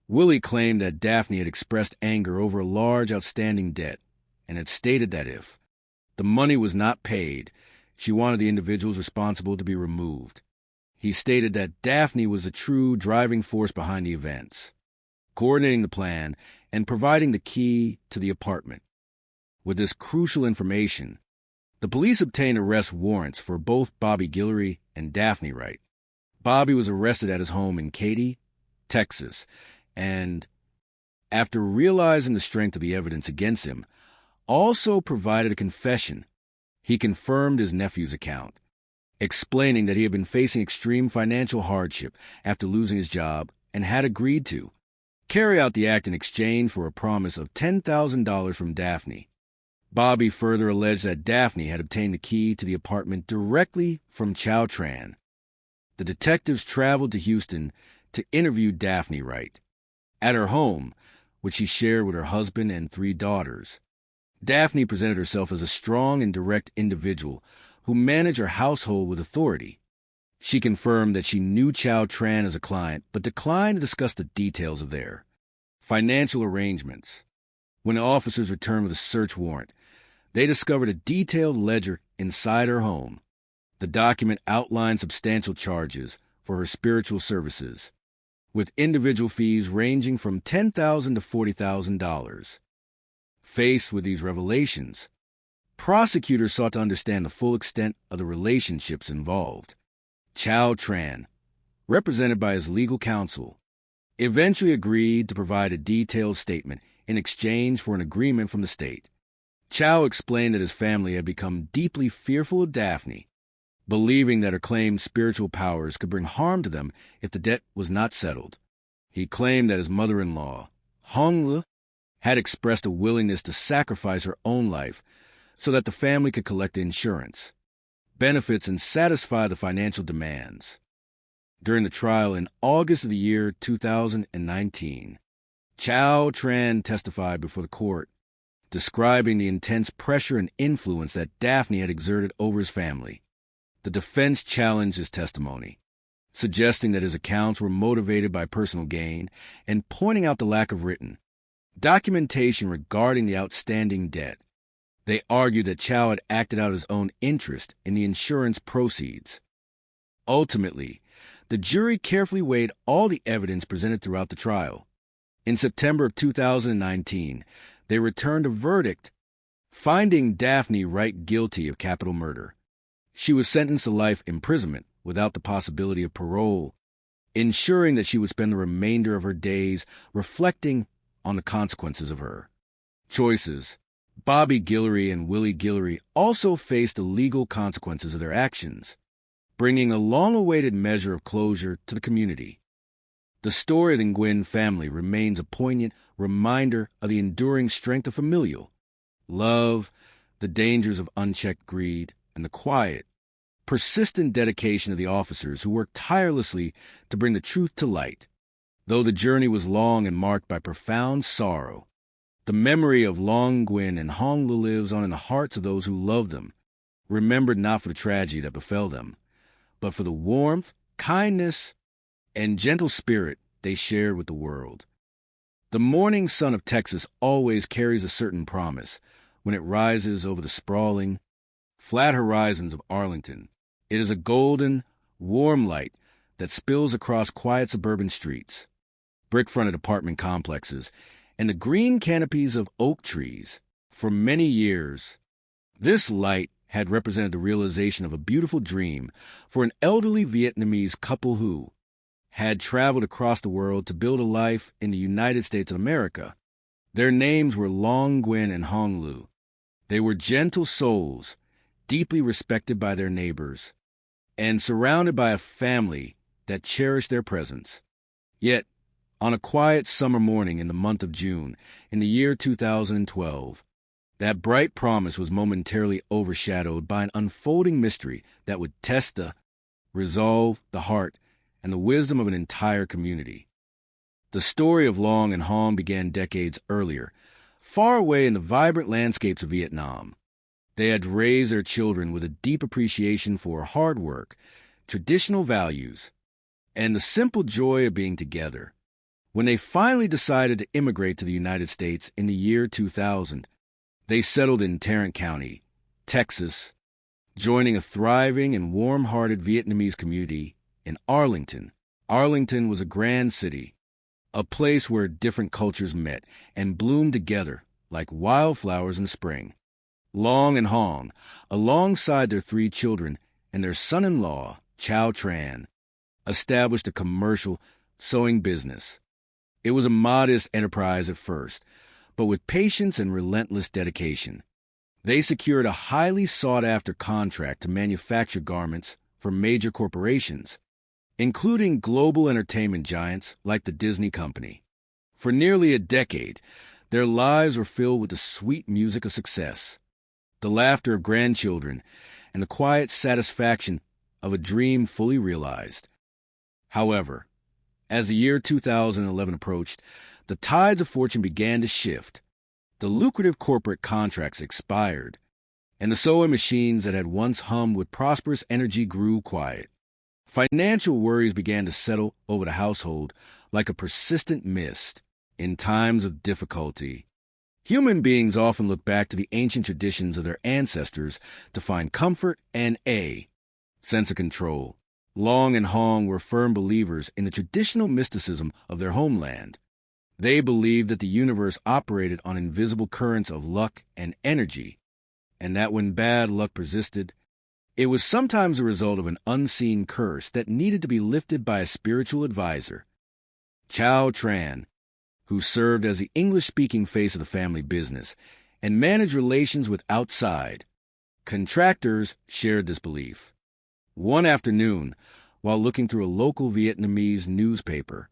Willie claimed that Daphne had expressed anger over a large outstanding debt and had stated that if the money was not paid, she wanted the individuals responsible to be removed. He stated that Daphne was the true driving force behind the events, coordinating the plan and providing the key to the apartment. With this crucial information, the police obtained arrest warrants for both Bobby Guillory and Daphne Wright. Bobby was arrested at his home in Katy, Texas, and, after realizing the strength of the evidence against him, also provided a confession. He confirmed his nephew's account, explaining that he had been facing extreme financial hardship after losing his job and had agreed to carry out the act in exchange for a promise of $10,000 from Daphne. Bobby further alleged that Daphne had obtained the key to the apartment directly from Chow Tran. The detectives traveled to Houston to interview Daphne Wright. At her home, which she shared with her husband and 3 daughters, Daphne presented herself as a strong and direct individual who managed her household with authority. She confirmed that she knew Chow Tran as a client, but declined to discuss the details of their financial arrangements. When the officers returned with a search warrant, they discovered a detailed ledger inside her home. The document outlined substantial charges for her spiritual services, with individual fees ranging from $10,000 to $40,000. Faced with these revelations, prosecutors sought to understand the full extent of the relationships involved. Chow Tran, represented by his legal counsel, eventually agreed to provide a detailed statement in exchange for an agreement from the state. Chow explained that his family had become deeply fearful of Daphne, believing that her claimed spiritual powers could bring harm to them if the debt was not settled. He claimed that his mother-in-law, Hong Le, had expressed a willingness to sacrifice her own life so that the family could collect the insurance, benefits, and satisfy the financial demands. During the trial in August of the year 2019, Chow Tran testified before the court, describing the intense pressure and influence that Daphne had exerted over his family. The defense challenged his testimony, suggesting that his accounts were motivated by personal gain and pointing out the lack of written documentation regarding the outstanding debt. They argued that Chow had acted out his own interest in the insurance proceeds. Ultimately, the jury carefully weighed all the evidence presented throughout the trial. In September of 2019, they returned a verdict finding Daphne Wright guilty of capital murder. She was sentenced to life imprisonment without the possibility of parole, ensuring that she would spend the remainder of her days reflecting on the consequences of her choices. Bobby Guillory and Willie Guillory also faced the legal consequences of their actions, bringing a long-awaited measure of closure to the community. The story of the Nguyen family remains a poignant reminder of the enduring strength of familial love, the dangers of unchecked greed, and the quiet, persistent dedication of the officers who worked tirelessly to bring the truth to light. Though the journey was long and marked by profound sorrow, the memory of Long Nguyen and Hong Lu lives on in the hearts of those who loved them, remembered not for the tragedy that befell them, but for the warmth, kindness, and gentle spirit they shared with the world. The morning sun of Texas always carries a certain promise when it rises over the sprawling, flat horizons of Arlington. It is a golden, warm light that spills across quiet suburban streets, brick-fronted apartment complexes, and the green canopies of oak trees. For many years, this light had represented the realization of a beautiful dream for an elderly Vietnamese couple who had traveled across the world to build a life in the United States of America. Their names were Long Nguyen and Hong Lu. They were gentle souls, deeply respected by their neighbors, and surrounded by a family that cherished their presence. Yet, on a quiet summer morning in the month of June, in the year 2012, that bright promise was momentarily overshadowed by an unfolding mystery that would test the resolve, the heart, and the wisdom of an entire community. The story of Long and Hong began decades earlier, far away in the vibrant landscapes of Vietnam. They had raised their children with a deep appreciation for hard work, traditional values, and the simple joy of being together. When they finally decided to immigrate to the United States in the year 2000, they settled in Tarrant County, Texas, joining a thriving and warm-hearted Vietnamese community in Arlington. Arlington was a grand city, a place where different cultures met and bloomed together like wildflowers in spring. Long and Hong, alongside their 3 children and their son-in-law, Chow Tran, established a commercial sewing business. It was a modest enterprise at first, but with patience and relentless dedication, they secured a highly sought-after contract to manufacture garments for major corporations, including global entertainment giants like the Disney Company. For nearly a decade, their lives were filled with the sweet music of success, the laughter of grandchildren, and the quiet satisfaction of a dream fully realized. However, as the year 2011 approached, the tides of fortune began to shift. The lucrative corporate contracts expired, and the sewing machines that had once hummed with prosperous energy grew quiet. Financial worries began to settle over the household like a persistent mist in times of difficulty. Human beings often look back to the ancient traditions of their ancestors to find comfort and a sense of control. Long and Hong were firm believers in the traditional mysticism of their homeland. They believed that the universe operated on invisible currents of luck and energy, and that when bad luck persisted, it was sometimes a result of an unseen curse that needed to be lifted by a spiritual advisor. Chow Tran, who served as the English-speaking face of the family business and managed relations with outside contractors, shared this belief. One afternoon, while looking through a local Vietnamese newspaper,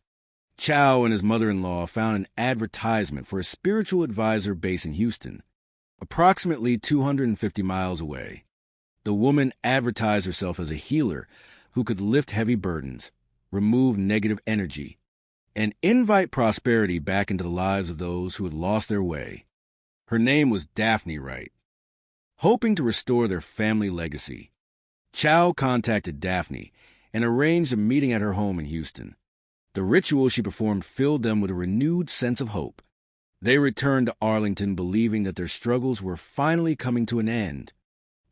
Chow and his mother-in-law found an advertisement for a spiritual advisor based in Houston, approximately 250 miles away. The woman advertised herself as a healer who could lift heavy burdens, remove negative energy, and invite prosperity back into the lives of those who had lost their way. Her name was Daphne Wright. Hoping to restore their family legacy, Chow contacted Daphne and arranged a meeting at her home in Houston. The ritual she performed filled them with a renewed sense of hope. They returned to Arlington believing that their struggles were finally coming to an end.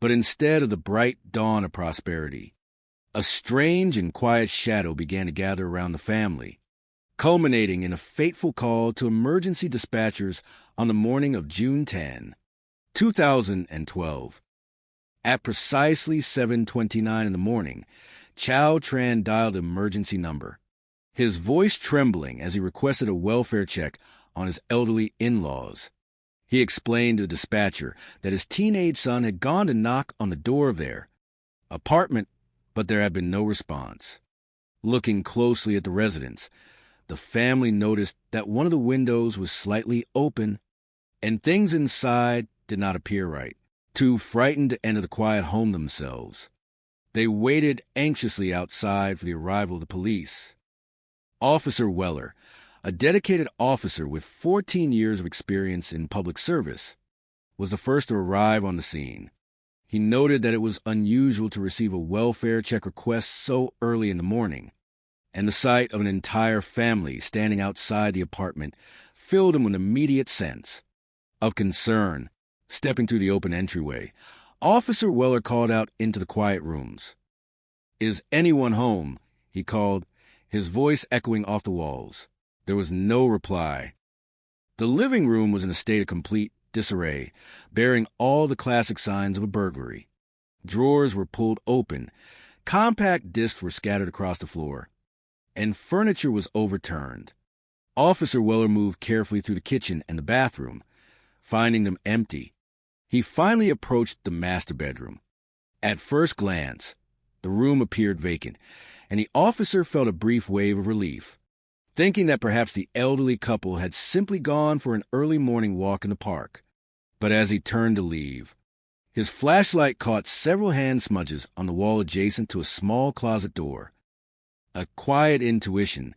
But instead of the bright dawn of prosperity, a strange and quiet shadow began to gather around the family, culminating in a fateful call to emergency dispatchers on the morning of June 10, 2012. At precisely 7:29 in the morning, Chow Tran dialed the emergency number, his voice trembling as he requested a welfare check on his elderly in-laws. He explained to the dispatcher that his teenage son had gone to knock on the door of their apartment, but there had been no response. Looking closely at the residence, the family noticed that one of the windows was slightly open, and things inside did not appear right. Too frightened to enter the quiet home themselves, They waited anxiously outside for the arrival of the police. Officer Weller, a dedicated officer with 14 years of experience in public service, was the first to arrive on the scene. He noted that it was unusual to receive a welfare check request so early in the morning, and the sight of an entire family standing outside the apartment filled him with an immediate sense of concern. Stepping through the open entryway, Officer Weller called out into the quiet rooms. "Is anyone home?" he called, his voice echoing off the walls. There was no reply. The living room was in a state of complete disarray, bearing all the classic signs of a burglary. Drawers were pulled open, compact discs were scattered across the floor, and furniture was overturned. Officer Weller moved carefully through the kitchen and the bathroom, finding them empty. He finally approached the master bedroom. At first glance, the room appeared vacant, and the officer felt a brief wave of relief, thinking that perhaps the elderly couple had simply gone for an early morning walk in the park. But as he turned to leave, his flashlight caught several hand smudges on the wall adjacent to a small closet door. A quiet intuition,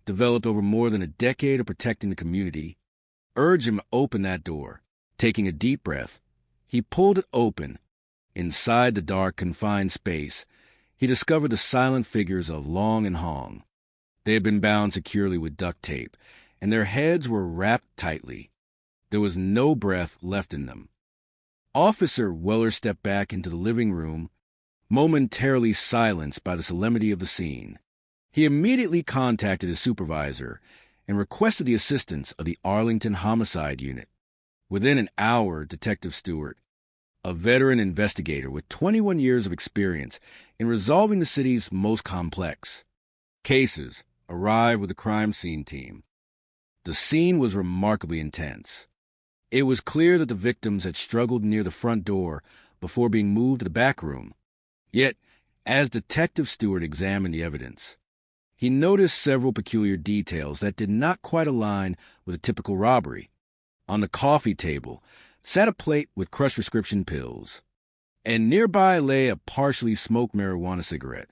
developed over more than a decade of protecting the community, urged him to open that door. Taking a deep breath, he pulled it open. Inside the dark, confined space, he discovered the silent figures of Long and Hong. They had been bound securely with duct tape, and their heads were wrapped tightly. There was no breath left in them. Officer Weller stepped back into the living room, momentarily silenced by the solemnity of the scene. He immediately contacted his supervisor and requested the assistance of the Arlington Homicide Unit. Within an hour, Detective Stewart, a veteran investigator with 21 years of experience in resolving the city's most complex cases, arrived with the crime scene team. The scene was remarkably intense. It was clear that the victims had struggled near the front door before being moved to the back room. Yet, as Detective Stewart examined the evidence, he noticed several peculiar details that did not quite align with a typical robbery. On the coffee table sat a plate with crushed prescription pills, and nearby lay a partially smoked marijuana cigarette.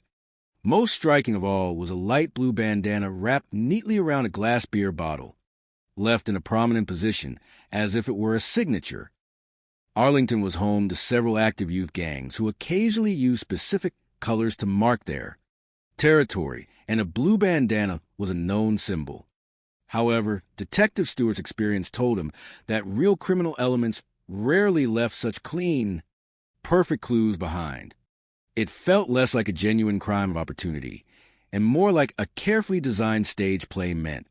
Most striking of all was a light blue bandana wrapped neatly around a glass beer bottle, left in a prominent position as if it were a signature. Arlington was home to several active youth gangs who occasionally used specific colors to mark their territory, and a blue bandana was a known symbol. However, Detective Stewart's experience told him that real criminal elements rarely left such clean, perfect clues behind. It felt less like a genuine crime of opportunity, and more like a carefully designed stage play meant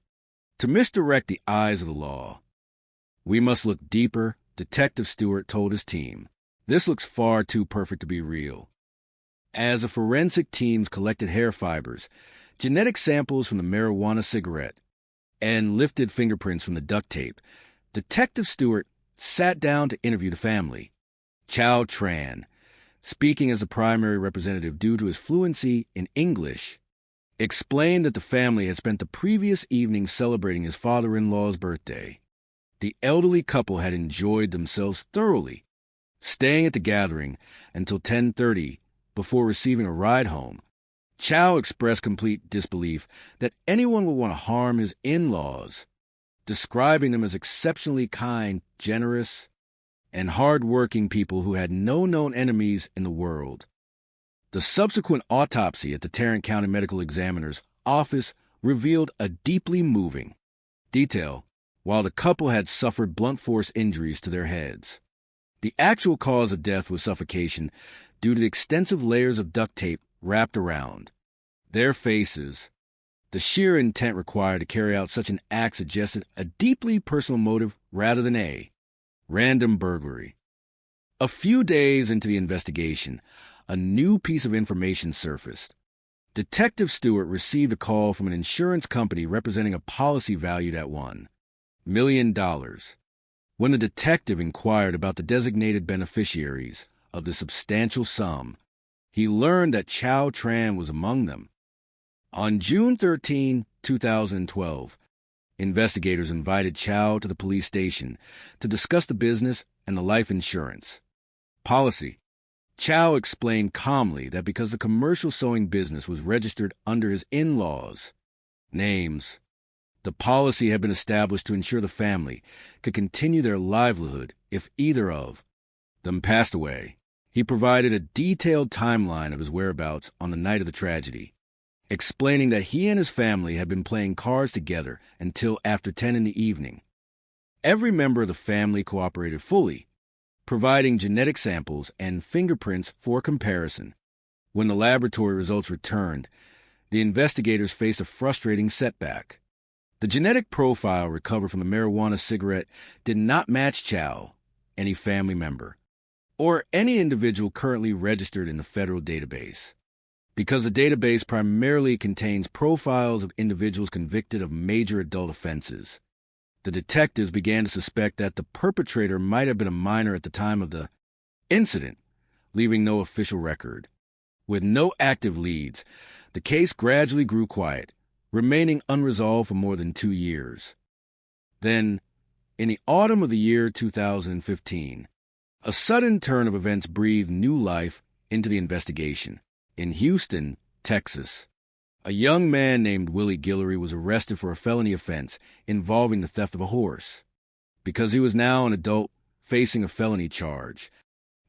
to misdirect the eyes of the law. "We must look deeper," Detective Stewart told his team. "This looks far too perfect to be real." As the forensic teams collected hair fibers, genetic samples from the marijuana cigarette, and lifted fingerprints from the duct tape, Detective Stewart sat down to interview the family. Chow Tran, speaking as the primary representative due to his fluency in English, explained that the family had spent the previous evening celebrating his father-in-law's birthday. The elderly couple had enjoyed themselves thoroughly, staying at the gathering until 10:30 before receiving a ride home. Chow expressed complete disbelief that anyone would want to harm his in-laws, describing them as exceptionally kind, generous, and hard-working people who had no known enemies in the world. The subsequent autopsy at the Tarrant County Medical Examiner's office revealed a deeply moving detail. While the couple had suffered blunt force injuries to their heads, the actual cause of death was suffocation due to the extensive layers of duct tape wrapped around their faces. The sheer intent required to carry out such an act suggested a deeply personal motive rather than a random burglary. A few days into the investigation, a new piece of information surfaced. Detective Stewart received a call from an insurance company representing a policy valued at $1 million. When the detective inquired about the designated beneficiaries of the substantial sum, he learned that Chow Tran was among them. On June 13, 2012, investigators invited Chow to the police station to discuss the business and the life insurance policy. Chow explained calmly that because the commercial sewing business was registered under his in-laws' names, the policy had been established to ensure the family could continue their livelihood if either of them passed away. He provided a detailed timeline of his whereabouts on the night of the tragedy, explaining that he and his family had been playing cards together until after 10 in the evening. Every member of the family cooperated fully, providing genetic samples and fingerprints for comparison. When the laboratory results returned, the investigators faced a frustrating setback. The genetic profile recovered from the marijuana cigarette did not match Chow, any family member, or any individual currently registered in the federal database. Because the database primarily contains profiles of individuals convicted of major adult offenses, the detectives began to suspect that the perpetrator might have been a minor at the time of the incident, leaving no official record. With no active leads, the case gradually grew quiet, remaining unresolved for more than 2 years. Then, in the autumn of the year 2015, a sudden turn of events breathed new life into the investigation. In Houston, Texas, a young man named Willie Guillory was arrested for a felony offense involving the theft of a horse. Because he was now an adult facing a felony charge,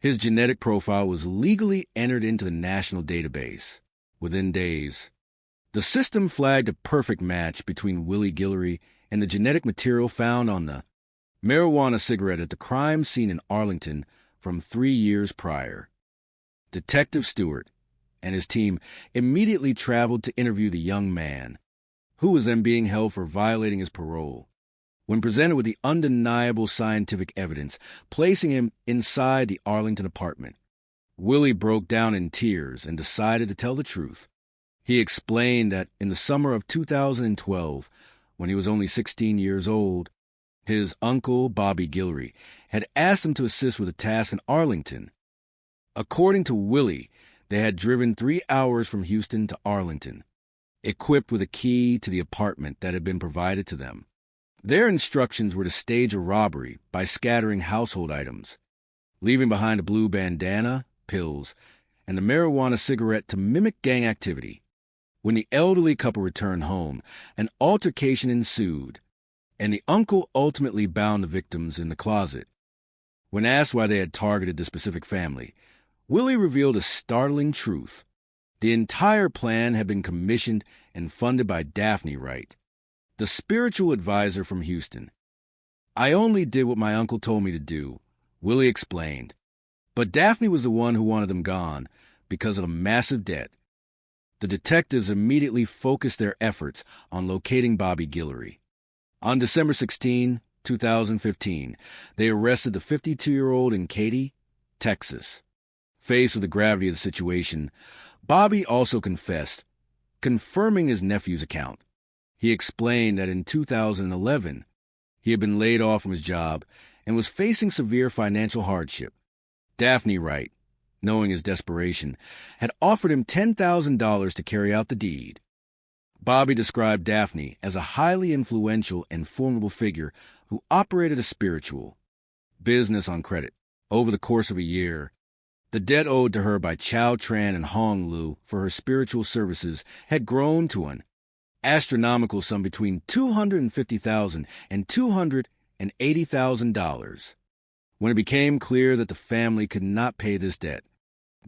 his genetic profile was legally entered into the national database. Within days, the system flagged a perfect match between Willie Guillory and the genetic material found on the marijuana cigarette at the crime scene in Arlington from 3 years prior. Detective Stewart and his team immediately traveled to interview the young man, who was then being held for violating his parole. When presented with the undeniable scientific evidence placing him inside the Arlington apartment, Willie broke down in tears and decided to tell the truth. He explained that in the summer of 2012, when he was only 16 years old, his uncle, Bobby Guillory, had asked him to assist with a task in Arlington. According to Willie, they had driven 3 hours from Houston to Arlington, equipped with a key to the apartment that had been provided to them. Their instructions were to stage a robbery by scattering household items, leaving behind a blue bandana, pills, and the marijuana cigarette to mimic gang activity. When the elderly couple returned home, an altercation ensued, and the uncle ultimately bound the victims in the closet. When asked why they had targeted the specific family, Willie revealed a startling truth. The entire plan had been commissioned and funded by Daphne Wright, the spiritual advisor from Houston. "I only did what my uncle told me to do," Willie explained. But Daphne was the one who wanted them gone because of a massive debt. The detectives immediately focused their efforts on locating Bobby Guillory. On December 16, 2015, they arrested the 52-year-old in Katy, Texas. Faced with the gravity of the situation, Bobby also confessed, confirming his nephew's account. He explained that in 2011, he had been laid off from his job and was facing severe financial hardship. Daphne Wright, knowing his desperation, had offered him $10,000 to carry out the deed. Bobby described Daphne as a highly influential and formidable figure who operated a spiritual business on credit. Over the course of a year, the debt owed to her by Chow Tran and Hong Lu for her spiritual services had grown to an astronomical sum between $250,000 and $280,000. When it became clear that the family could not pay this debt,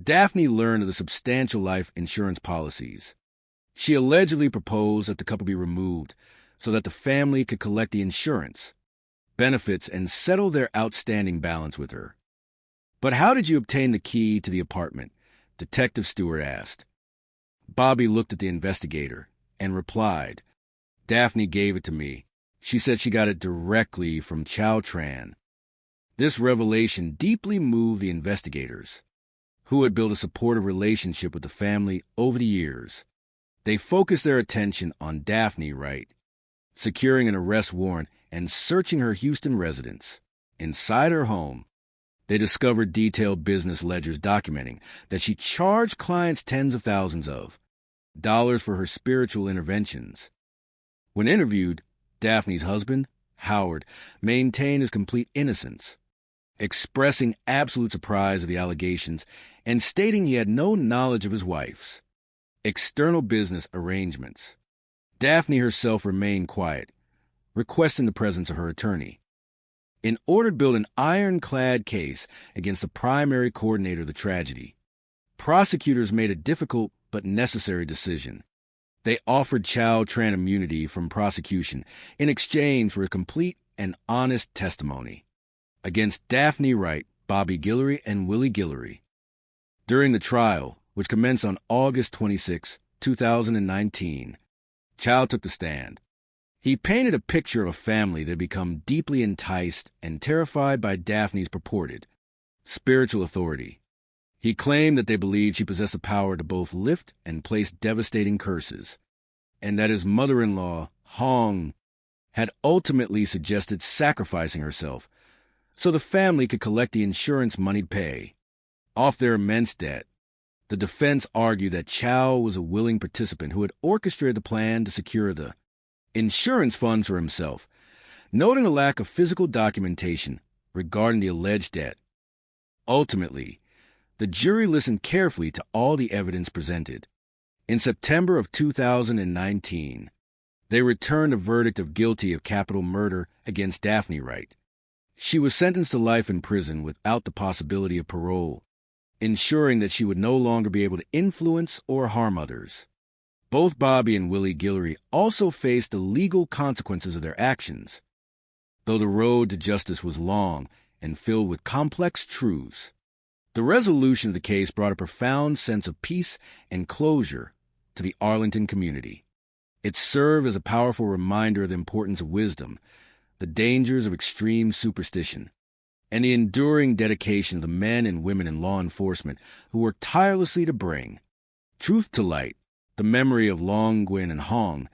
Daphne learned of the substantial life insurance policies. She allegedly proposed that the couple be removed so that the family could collect the insurance, benefits, and settle their outstanding balance with her. "But how did you obtain the key to the apartment?" Detective Stewart asked. Bobby looked at the investigator and replied, "Daphne gave it to me. She said she got it directly from Chow Tran." This revelation deeply moved the investigators, who had built a supportive relationship with the family over the years. They focused their attention on Daphne Wright, securing an arrest warrant and searching her Houston residence. Inside her home, they discovered detailed business ledgers documenting that she charged clients tens of thousands of dollars for her spiritual interventions. When interviewed, Daphne's husband, Howard, maintained his complete innocence. expressing absolute surprise at the allegations and stating he had no knowledge of his wife's external business arrangements. Daphne herself remained quiet, requesting the presence of her attorney. In order to build an ironclad case against the primary coordinator of the tragedy, prosecutors made a difficult but necessary decision. They offered Chow Tran immunity from prosecution in exchange for a complete and honest testimony against Daphne Wright, Bobby Guillory, and Willie Guillory. During the trial, which commenced on August 26, 2019, Chow took the stand. He painted a picture of a family that had become deeply enticed and terrified by Daphne's purported spiritual authority. He claimed that they believed she possessed the power to both lift and place devastating curses, and that his mother-in-law, Hong, had ultimately suggested sacrificing herself so the family could collect the insurance money'd pay off their immense debt. The defense argued that Chow was a willing participant who had orchestrated the plan to secure the insurance funds for himself, noting the lack of physical documentation regarding the alleged debt. Ultimately, the jury listened carefully to all the evidence presented. In September of 2019, they returned a verdict of guilty of capital murder against Daphne Wright. She was sentenced to life in prison without the possibility of parole, ensuring that she would no longer be able to influence or harm others. Both Bobby and Willie Guillory also faced the legal consequences of their actions. Though the road to justice was long and filled with complex truths, the resolution of the case brought a profound sense of peace and closure to the Arlington community. It served as a powerful reminder of the importance of wisdom, the dangers of extreme superstition, and the enduring dedication of the men and women in law enforcement who worked tirelessly to bring truth to light. The memory of Long Nguyen and Hong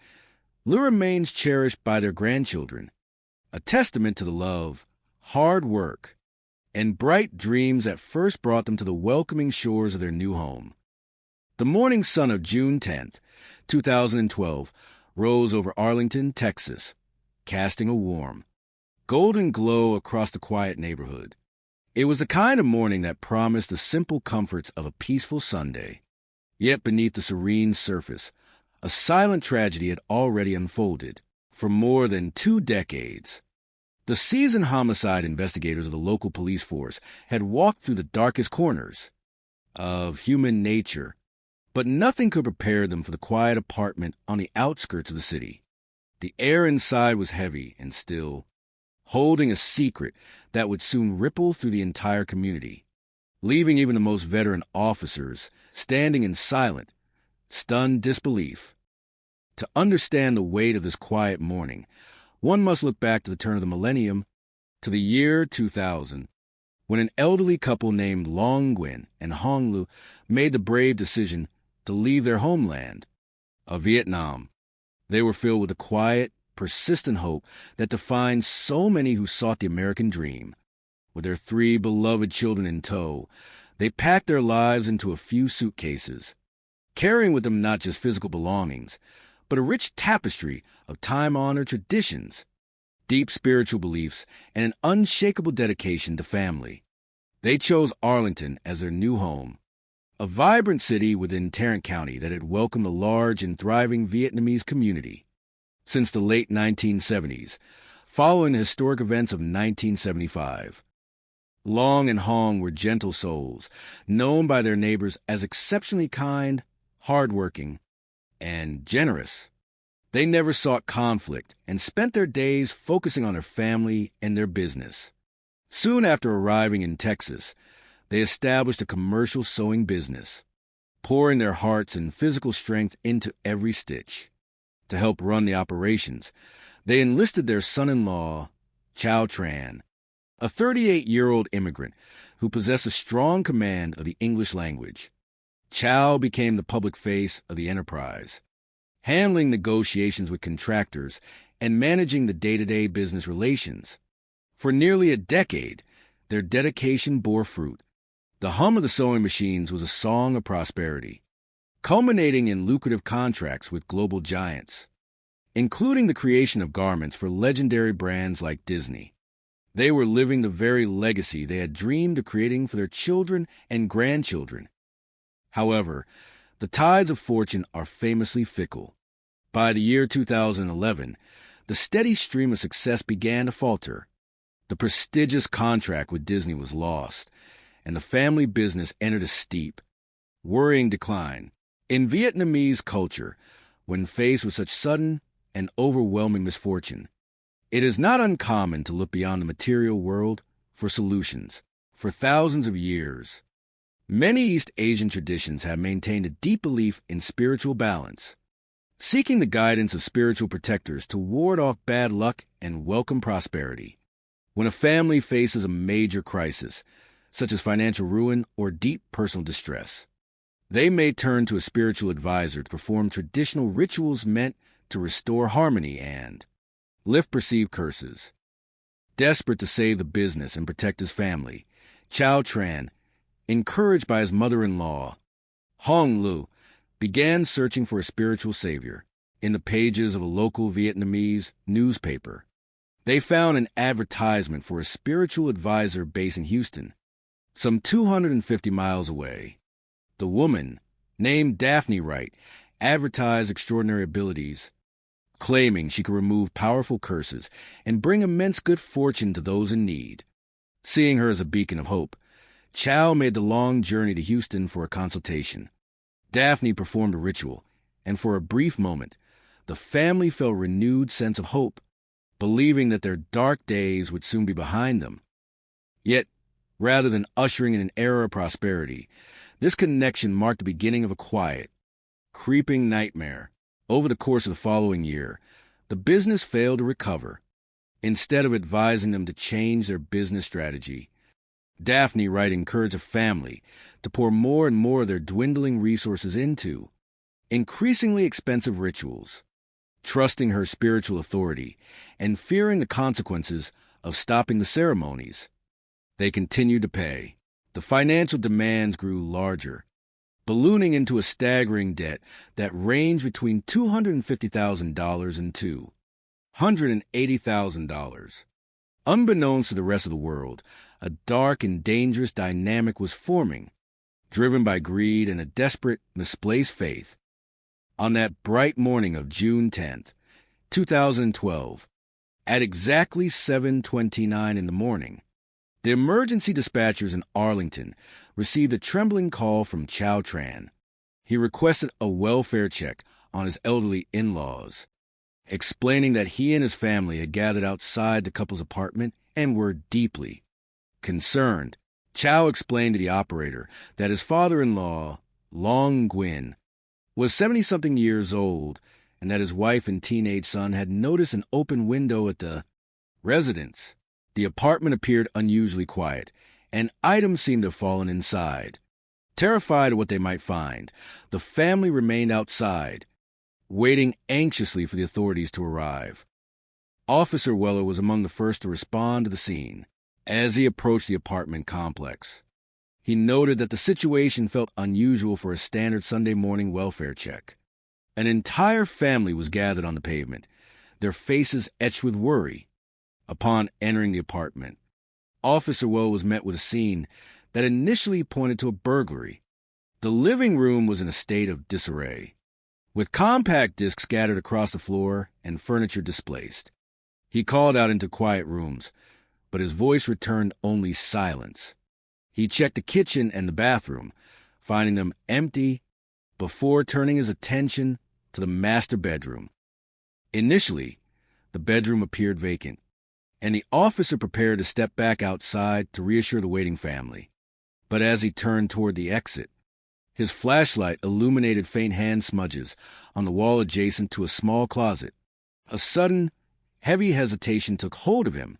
remains cherished by their grandchildren, a testament to the love, hard work, and bright dreams that first brought them to the welcoming shores of their new home. The morning sun of June 10th, 2012, rose over Arlington, Texas, casting a warm, golden glow across the quiet neighborhood. It was the kind of morning that promised the simple comforts of a peaceful Sunday. Yet beneath the serene surface, a silent tragedy had already unfolded. For more than 2 decades, the seasoned homicide investigators of the local police force had walked through the darkest corners of human nature, but nothing could prepare them for the quiet apartment on the outskirts of the city. The air inside was heavy and still, holding a secret that would soon ripple through the entire community, leaving even the most veteran officers standing in silent, stunned disbelief. To understand the weight of this quiet morning, one must look back to the turn of the millennium, to the year 2000, when an elderly couple named Long Nguyen and Hong Lu made the brave decision to leave their homeland of Vietnam. They were filled with a quiet, persistent hope that defined so many who sought the American dream. With their 3 beloved children in tow, they packed their lives into a few suitcases, carrying with them not just physical belongings, but a rich tapestry of time-honored traditions, deep spiritual beliefs, and an unshakable dedication to family. They chose Arlington as their new home, a vibrant city within Tarrant County that had welcomed a large and thriving Vietnamese community since the late 1970s, following the historic events of 1975. Long and Hong were gentle souls, known by their neighbors as exceptionally kind, hardworking, and generous. They never sought conflict and spent their days focusing on their family and their business. Soon after arriving in Texas, they established a commercial sewing business, pouring their hearts and physical strength into every stitch. To help run the operations, they enlisted their son-in-law, Chow Tran, a 38-year-old immigrant who possessed a strong command of the English language. Chow became the public face of the enterprise, handling negotiations with contractors and managing the day-to-day business relations. For nearly a decade, their dedication bore fruit. The hum of the sewing machines was a song of prosperity, culminating in lucrative contracts with global giants, including the creation of garments for legendary brands like Disney. They were living the very legacy they had dreamed of creating for their children and grandchildren. However, the tides of fortune are famously fickle. By the year 2011, the steady stream of success began to falter. The prestigious contract with Disney was lost, and the family business entered a steep, worrying decline. In Vietnamese culture, when faced with such sudden and overwhelming misfortune, it is not uncommon to look beyond the material world for solutions. For thousands of years, many East Asian traditions have maintained a deep belief in spiritual balance, seeking the guidance of spiritual protectors to ward off bad luck and welcome prosperity. When a family faces a major crisis, such as financial ruin or deep personal distress, they may turn to a spiritual advisor to perform traditional rituals meant to restore harmony and lift perceived curses. Desperate to save the business and protect his family, Chow Tran, encouraged by his mother-in-law, Hong Lu, began searching for a spiritual savior. In the pages of a local Vietnamese newspaper, they found an advertisement for a spiritual advisor based in Houston, some 250 miles away. The woman, named Daphne Wright, advertised extraordinary abilities, claiming she could remove powerful curses and bring immense good fortune to those in need. Seeing her as a beacon of hope, Chow made the long journey to Houston for a consultation. Daphne performed a ritual, and for a brief moment, the family felt a renewed sense of hope, believing that their dark days would soon be behind them. Yet, rather than ushering in an era of prosperity, this connection marked the beginning of a quiet, creeping nightmare. Over the course of the following year, the business failed to recover. Instead of advising them to change their business strategy, Daphne Wright encouraged the family to pour more and more of their dwindling resources into increasingly expensive rituals. Trusting her spiritual authority and fearing the consequences of stopping the ceremonies, they continued to pay. The financial demands grew larger, ballooning into a staggering debt that ranged between $250,000 and $280,000. Unbeknownst to the rest of the world, a dark and dangerous dynamic was forming, driven by greed and a desperate, misplaced faith. On that bright morning of June 10th, 2012, at exactly 7:29 in the morning, the emergency dispatchers in Arlington received a trembling call from Chow Tran. He requested a welfare check on his elderly in-laws, explaining that he and his family had gathered outside the couple's apartment and were deeply concerned. Chow explained to the operator that his father-in-law, Long Nguyen, was 70-something years old and that his wife and teenage son had noticed an open window at the residence. The apartment appeared unusually quiet, and items seemed to have fallen inside. Terrified of what they might find, the family remained outside, waiting anxiously for the authorities to arrive. Officer Weller was among the first to respond to the scene. As he approached the apartment complex, he noted that the situation felt unusual for a standard Sunday morning welfare check. An entire family was gathered on the pavement, their faces etched with worry. Upon entering the apartment, Officer Weller was met with a scene that initially pointed to a burglary. The living room was in a state of disarray, with compact discs scattered across the floor and furniture displaced. He called out into quiet rooms, but his voice returned only silence. He checked the kitchen and the bathroom, finding them empty, before turning his attention to the master bedroom. Initially, the bedroom appeared vacant, and the officer prepared to step back outside to reassure the waiting family. But as he turned toward the exit, his flashlight illuminated faint hand smudges on the wall adjacent to a small closet. A sudden, heavy hesitation took hold of him,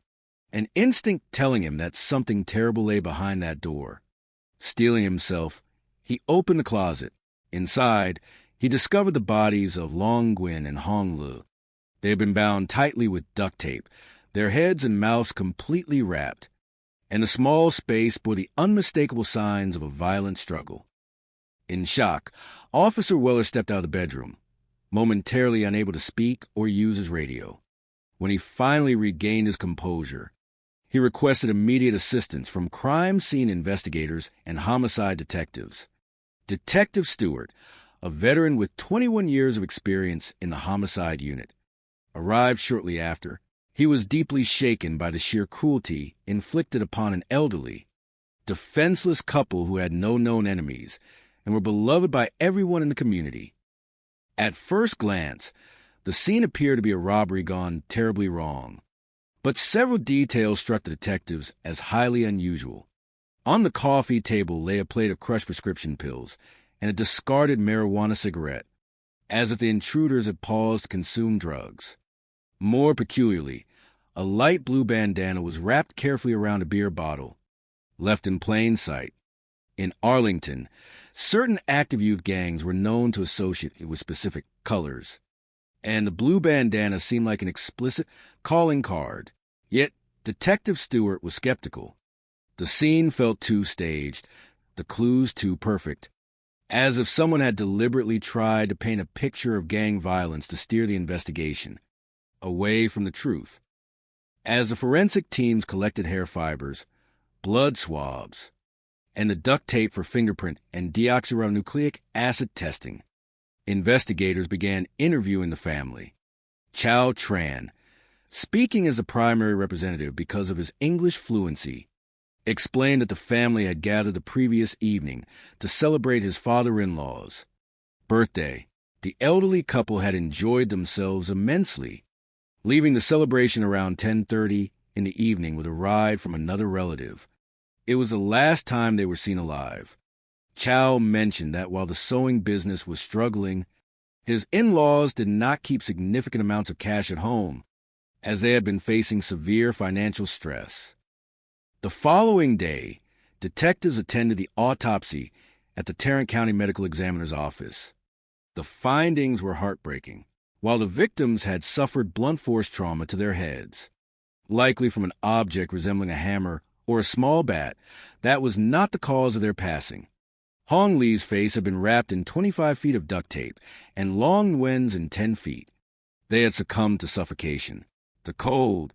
an instinct telling him that something terrible lay behind that door. Steeling himself, he opened the closet. Inside, he discovered the bodies of Long Nguyen and Hong Lu. They had been bound tightly with duct tape, their heads and mouths completely wrapped, and the small space bore the unmistakable signs of a violent struggle. In shock, Officer Weller stepped out of the bedroom, momentarily unable to speak or use his radio. When he finally regained his composure, He requested immediate assistance from crime scene investigators and homicide detectives. Detective Stewart, a veteran with 21 years of experience in the homicide unit, arrived shortly after. He was deeply shaken by the sheer cruelty inflicted upon an elderly, defenseless couple who had no known enemies and were beloved by everyone in the community. At first glance, the scene appeared to be a robbery gone terribly wrong, but several details struck the detectives as highly unusual. On the coffee table lay a plate of crushed prescription pills and a discarded marijuana cigarette, as if the intruders had paused to consume drugs. More peculiarly, a light blue bandana was wrapped carefully around a beer bottle, left in plain sight. In Arlington, certain active youth gangs were known to associate it with specific colors, and the blue bandana seemed like an explicit calling card. Yet Detective Stewart was skeptical. The scene felt too staged, the clues too perfect, as if someone had deliberately tried to paint a picture of gang violence to steer the investigation away from the truth. As the forensic teams collected hair fibers, blood swabs, and the duct tape for fingerprint and deoxyribonucleic acid testing, investigators began interviewing the family. Chow Tran, speaking as the primary representative because of his English fluency, explained that the family had gathered the previous evening to celebrate his father-in-law's birthday. The elderly couple had enjoyed themselves immensely, leaving the celebration around 10:30 in the evening with a ride from another relative. It was the last time they were seen alive. Chow mentioned that while the sewing business was struggling, his in-laws did not keep significant amounts of cash at home, as they had been facing severe financial stress. The following day, detectives attended the autopsy at the Tarrant County Medical Examiner's office. The findings were heartbreaking. While the victims had suffered blunt force trauma to their heads, likely from an object resembling a hammer or a small bat, that was not the cause of their passing. Hong Lee's face had been wrapped in 25 feet of duct tape and Long Nguyen's in 10 feet. They had succumbed to suffocation. The cold,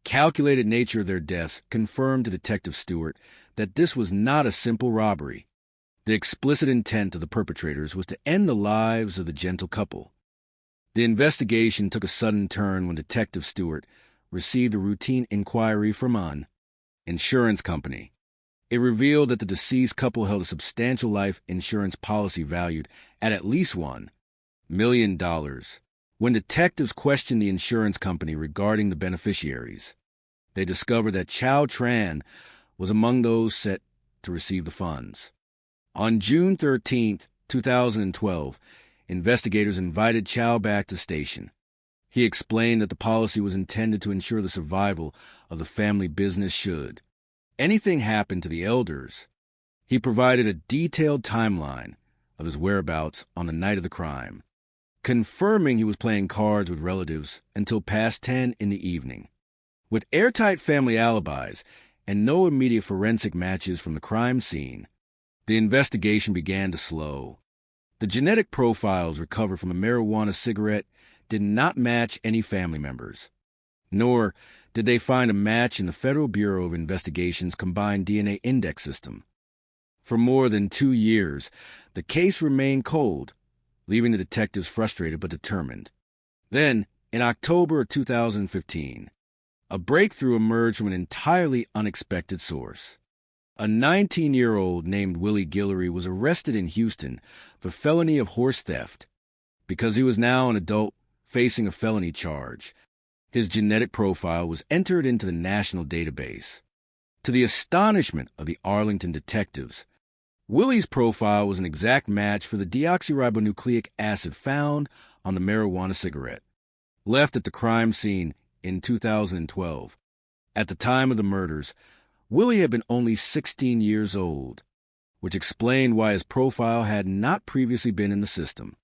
calculated nature of their deaths confirmed to Detective Stewart that this was not a simple robbery. The explicit intent of the perpetrators was to end the lives of the gentle couple. The investigation took a sudden turn when Detective Stewart received a routine inquiry from an insurance company. It revealed that the deceased couple held a substantial life insurance policy valued at least $1 million. When detectives questioned the insurance company regarding the beneficiaries, they discovered that Chow Tran was among those set to receive the funds. On June 13, 2012, investigators invited Chow back to station. He explained that the policy was intended to ensure the survival of the family business should anything happen to the elders. He provided a detailed timeline of his whereabouts on the night of the crime, confirming he was playing cards with relatives until past 10 in the evening. With airtight family alibis and no immediate forensic matches from the crime scene, the investigation began to slow. The genetic profiles recovered from a marijuana cigarette did not match any family members, nor did they find a match in the Federal Bureau of Investigation's combined DNA index system. For more than 2 years, the case remained cold, leaving the detectives frustrated but determined. Then, in October of 2015, a breakthrough emerged from an entirely unexpected source. A 19-year-old named Willie Guillory was arrested in Houston for felony of horse theft. Because he was now an adult facing a felony charge, his genetic profile was entered into the national database. To the astonishment of the Arlington detectives, Willie's profile was an exact match for the deoxyribonucleic acid found on the marijuana cigarette, left at the crime scene in 2012. At the time of the murders, Willie had been only 16 years old, which explained why his profile had not previously been in the system.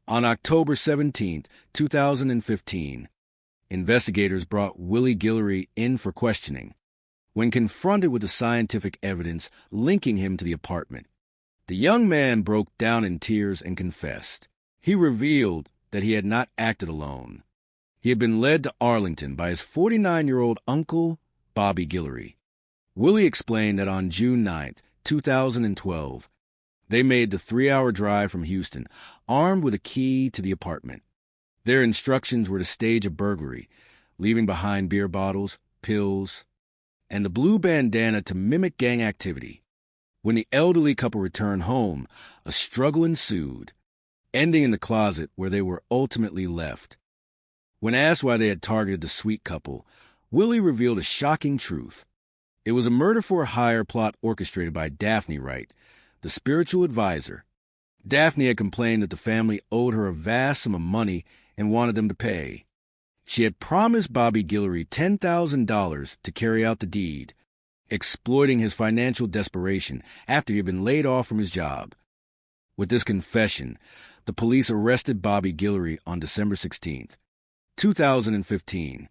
On October 17, 2015, investigators brought Willie Guillory in for questioning. When confronted with the scientific evidence linking him to the apartment, the young man broke down in tears and confessed. He revealed that he had not acted alone. He had been led to Arlington by his 49-year-old uncle, Bobby Guillory. Willie explained that on June 9, 2012, they made the 3-hour drive from Houston, armed with a key to the apartment. Their instructions were to stage a burglary, leaving behind beer bottles, pills, and the blue bandana to mimic gang activity. When the elderly couple returned home, a struggle ensued, ending in the closet where they were ultimately left. When asked why they had targeted the sweet couple, Willie revealed a shocking truth. It was a murder-for-hire plot orchestrated by Daphne Wright, the spiritual advisor. Daphne had complained that the family owed her a vast sum of money and wanted them to pay. She had promised Bobby Guillory $10,000 to carry out the deed, exploiting his financial desperation after he had been laid off from his job. With this confession, the police arrested Bobby Guillory on December 16, 2015.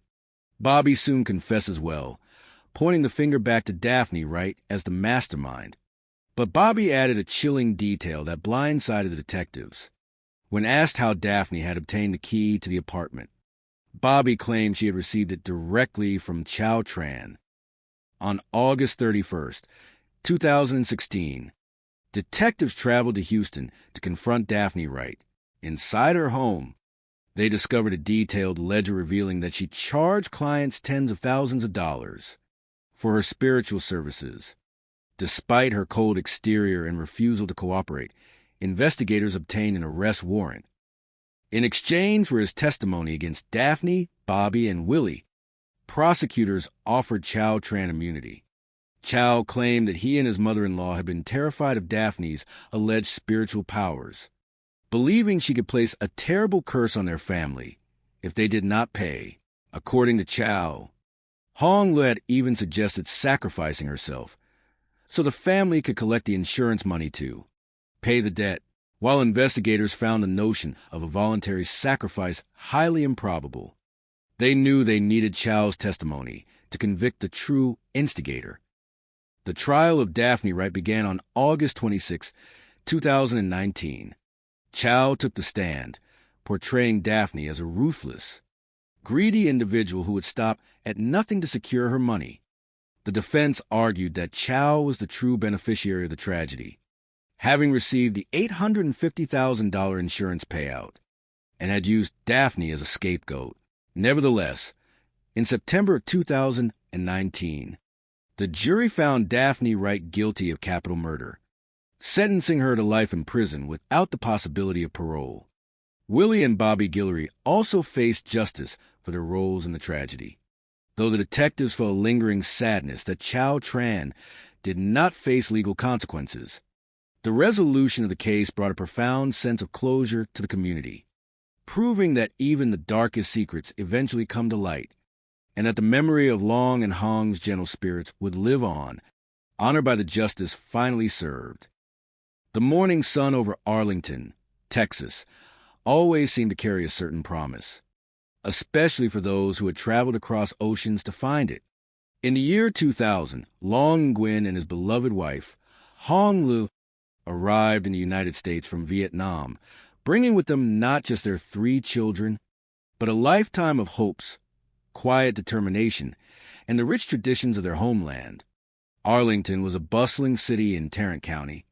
Bobby soon confessed as well, pointing the finger back to Daphne Wright as the mastermind. But Bobby added a chilling detail that blindsided the detectives. When asked how Daphne had obtained the key to the apartment, Bobby claimed she had received it directly from Chow Tran. On August 31, 2016, detectives traveled to Houston to confront Daphne Wright. Inside her home, they discovered a detailed ledger revealing that she charged clients tens of thousands of dollars for her spiritual services. Despite her cold exterior and refusal to cooperate, investigators obtained an arrest warrant. In exchange for his testimony against Daphne, Bobby, and Willie, prosecutors offered Chow Tran immunity. Chow claimed that he and his mother-in-law had been terrified of Daphne's alleged spiritual powers, believing she could place a terrible curse on their family if they did not pay. According to Chow, Hong Lu had even suggested sacrificing herself so the family could collect the insurance money to pay the debt, while investigators found the notion of a voluntary sacrifice highly improbable. They knew they needed Chow's testimony to convict the true instigator. The trial of Daphne Wright began on August 26, 2019. Chow took the stand, portraying Daphne as a ruthless, greedy individual who would stop at nothing to secure her money. The defense argued that Chow was the true beneficiary of the tragedy, having received the $850,000 insurance payout, and had used Daphne as a scapegoat. Nevertheless, in September of 2019, the jury found Daphne Wright guilty of capital murder, sentencing her to life in prison without the possibility of parole. Willie and Bobby Guillory also faced justice for their roles in the tragedy, though the detectives felt a lingering sadness that Chow Tran did not face legal consequences. The resolution of the case brought a profound sense of closure to the community, proving that even the darkest secrets eventually come to light, and that the memory of Long and Hong's gentle spirits would live on, honored by the justice finally served. The morning sun over Arlington, Texas, always seemed to carry a certain promise, especially for those who had traveled across oceans to find it. In the year 2000, Long Nguyen and his beloved wife, Hong Lu, arrived in the United States from Vietnam, bringing with them not just their 3 children, but a lifetime of hopes, quiet determination, and the rich traditions of their homeland. Arlington was a bustling city in Tarrant County,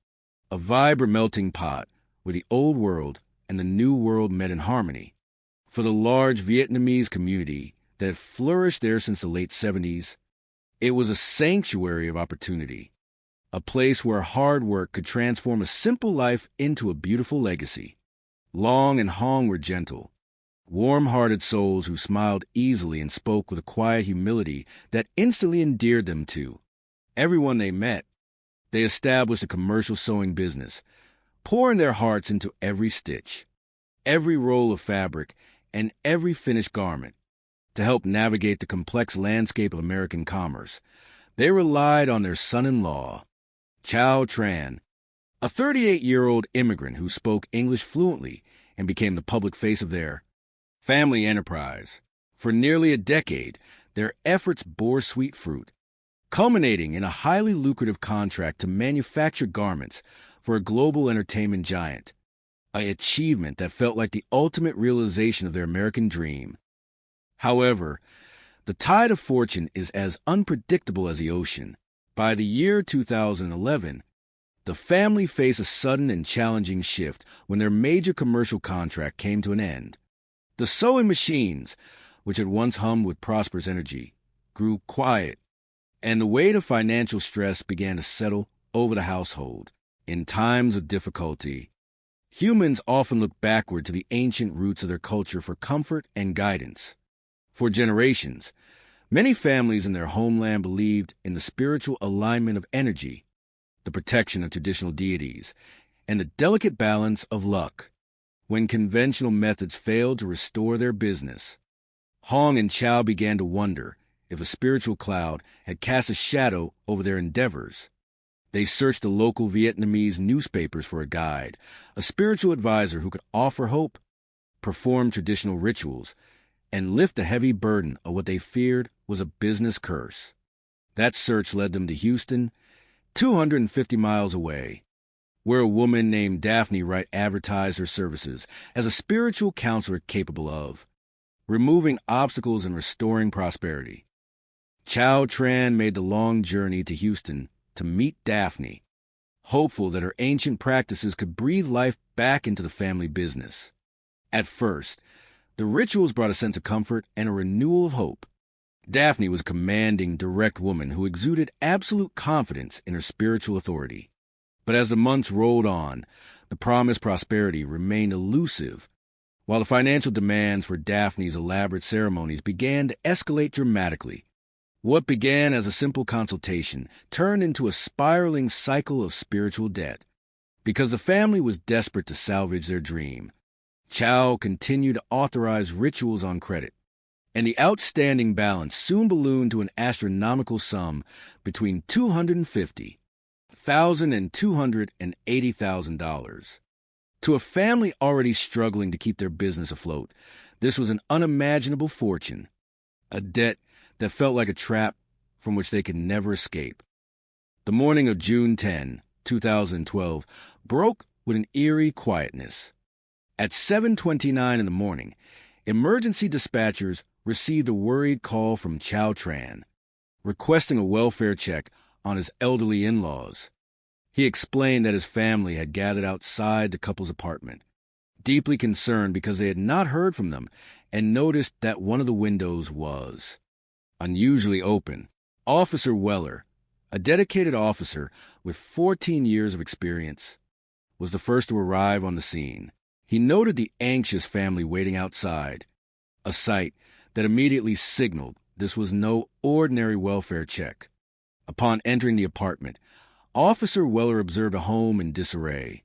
a vibrant melting pot where the old world and the new world met in harmony. For the large Vietnamese community that had flourished there since the late 70s, it was a sanctuary of opportunity, a place where hard work could transform a simple life into a beautiful legacy. Long and Hong were gentle, warm-hearted souls who smiled easily and spoke with a quiet humility that instantly endeared them to everyone they met. They established a commercial sewing business, pouring their hearts into every stitch, every roll of fabric, and every finished garment. To help navigate the complex landscape of American commerce, they relied on their son-in-law, Chow Tran, a 38-year-old immigrant who spoke English fluently and became the public face of their family enterprise. For nearly a decade, their efforts bore sweet fruit, culminating in a highly lucrative contract to manufacture garments for a global entertainment giant, an achievement that felt like the ultimate realization of their American dream. However, The tide of fortune is as unpredictable as the ocean. By the year 2011, the family faced a sudden and challenging shift when their major commercial contract came to an end. The sewing machines, which had once hummed with prosperous energy, grew quiet, and the weight of financial stress began to settle over the household. In times of difficulty, humans often look backward to the ancient roots of their culture for comfort and guidance. For generations, many families in their homeland believed in the spiritual alignment of energy, the protection of traditional deities, and the delicate balance of luck. When conventional methods failed to restore their business, Hong and Chow began to wonder if a spiritual cloud had cast a shadow over their endeavors. They searched the local Vietnamese newspapers for a guide, a spiritual advisor who could offer hope, perform traditional rituals, and lift the heavy burden of what they feared was a business curse. That search led them to Houston, 250 miles away, where a woman named Daphne Wright advertised her services as a spiritual counselor capable of removing obstacles and restoring prosperity. Chow Tran made the long journey to Houston to meet Daphne, hopeful that her ancient practices could breathe life back into the family business. At first, the rituals brought a sense of comfort and a renewal of hope. Daphne was a commanding, direct woman who exuded absolute confidence in her spiritual authority. But as the months rolled on, the promised prosperity remained elusive, while the financial demands for Daphne's elaborate ceremonies began to escalate dramatically. What began as a simple consultation turned into a spiraling cycle of spiritual debt. Because the family was desperate to salvage their dream, Chow continued to authorize rituals on credit, and the outstanding balance soon ballooned to an astronomical sum between $250,000 and $280,000. To a family already struggling to keep their business afloat, this was an unimaginable fortune, a debt that felt like a trap from which they could never escape. The morning of June 10, 2012, broke with an eerie quietness. At 7:29 in the morning, emergency dispatchers received a worried call from Chow Tran, requesting a welfare check on his elderly in-laws. He explained that his family had gathered outside the couple's apartment, deeply concerned because they had not heard from them and noticed that one of the windows was unusually open. Officer Weller, a dedicated officer with 14 years of experience, was the first to arrive on the scene. He noted the anxious family waiting outside, a sight that immediately signaled this was no ordinary welfare check. Upon entering the apartment, Officer Weller observed a home in disarray,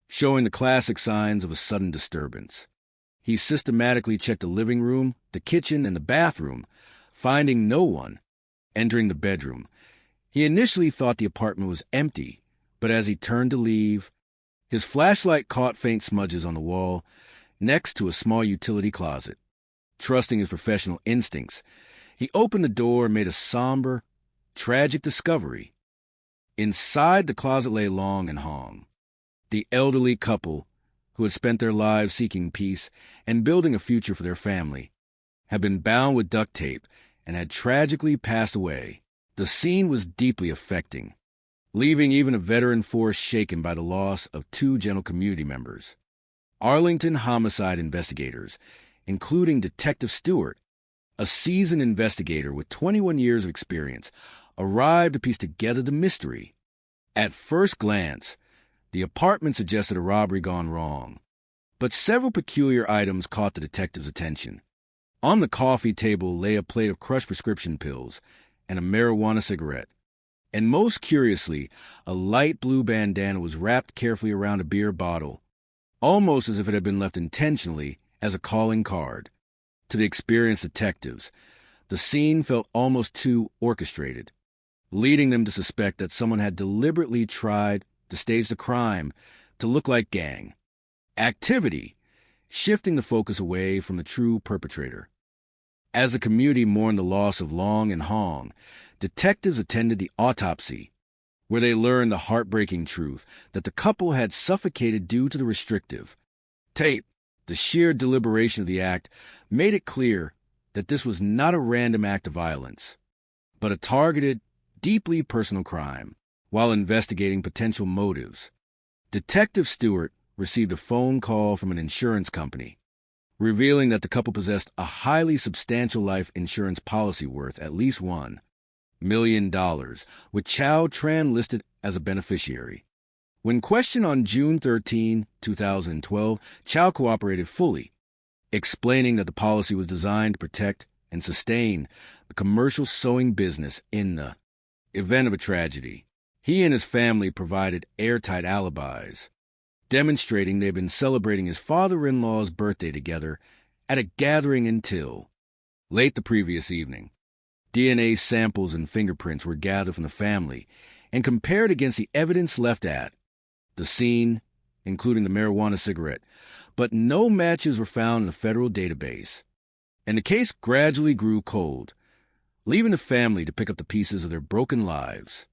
showing the classic signs of a sudden disturbance. He systematically checked the living room, the kitchen, and the bathroom, finding no one. Entering the bedroom, he initially thought the apartment was empty, but as he turned to leave, his flashlight caught faint smudges on the wall next to a small utility closet. Trusting his professional instincts, he opened the door and made a somber, tragic discovery. Inside the closet lay Long and Hong, the elderly couple who had spent their lives seeking peace and building a future for their family, had been bound with duct tape and had tragically passed away. The scene was deeply affecting, leaving even a veteran force shaken by the loss of two gentle community members. Arlington homicide investigators, including Detective Stewart, a seasoned investigator with 21 years of experience, arrived to piece together the mystery. At first glance, the apartment suggested a robbery gone wrong, but several peculiar items caught the detective's attention. On the coffee table lay a plate of crushed prescription pills and a marijuana cigarette. And most curiously, a light blue bandana was wrapped carefully around a beer bottle, almost as if it had been left intentionally as a calling card. To the experienced detectives, the scene felt almost too orchestrated, leading them to suspect that someone had deliberately tried to stage the crime to look like gang activity, shifting the focus away from the true perpetrator. As the community mourned the loss of Long and Hong, detectives attended the autopsy, where they learned the heartbreaking truth that the couple had suffocated due to the restrictive tape. The sheer deliberation of the act made it clear that this was not a random act of violence, but a targeted, deeply personal crime. While investigating potential motives, Detective Stewart received a phone call from an insurance company, revealing that the couple possessed a highly substantial life insurance policy worth at least $1 million, with Chow Tran listed as a beneficiary. When questioned on June 13, 2012, Chow cooperated fully, explaining that the policy was designed to protect and sustain the commercial sewing business in the event of a tragedy. He and his family provided airtight alibis, demonstrating they had been celebrating his father-in-law's birthday together at a gathering until late the previous evening. DNA samples and fingerprints were gathered from the family and compared against the evidence left at the scene, including the marijuana cigarette, but no matches were found in the federal database, and the case gradually grew cold, leaving the family to pick up the pieces of their broken lives.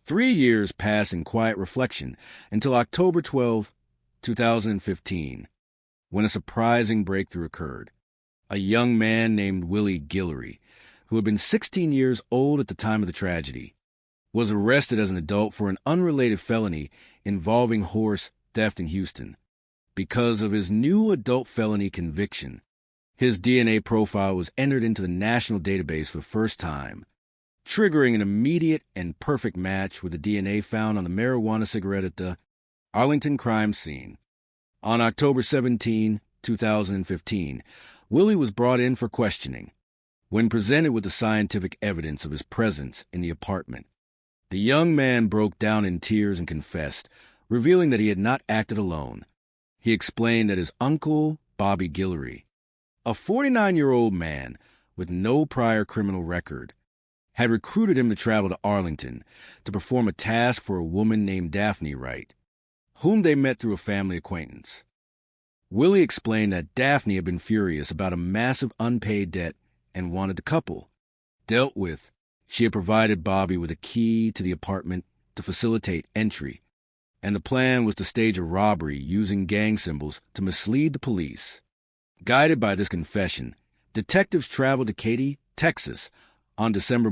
3 years passed in quiet reflection until October 12, 2015, when a surprising breakthrough occurred. A young man named Willie Guillory, who had been 16 years old at the time of the tragedy, was arrested as an adult for an unrelated felony involving horse theft in Houston. Because of his new adult felony conviction, his DNA profile was entered into the national database for the first time, triggering an immediate and perfect match with the DNA found on the marijuana cigarette at the Arlington crime scene. On October 17, 2015, Willie was brought in for questioning. When presented with the scientific evidence of his presence in the apartment, the young man broke down in tears and confessed, revealing that he had not acted alone. He explained that his uncle, Bobby Guillory, a 49-year-old man with no prior criminal record, had recruited him to travel to Arlington to perform a task for a woman named Daphne Wright, whom they met through a family acquaintance. Willie explained that Daphne had been furious about a massive unpaid debt and wanted the couple dealt with. She had provided Bobby with a key to the apartment to facilitate entry, and the plan was to stage a robbery using gang symbols to mislead the police. Guided by this confession, detectives traveled to Katy, Texas, on December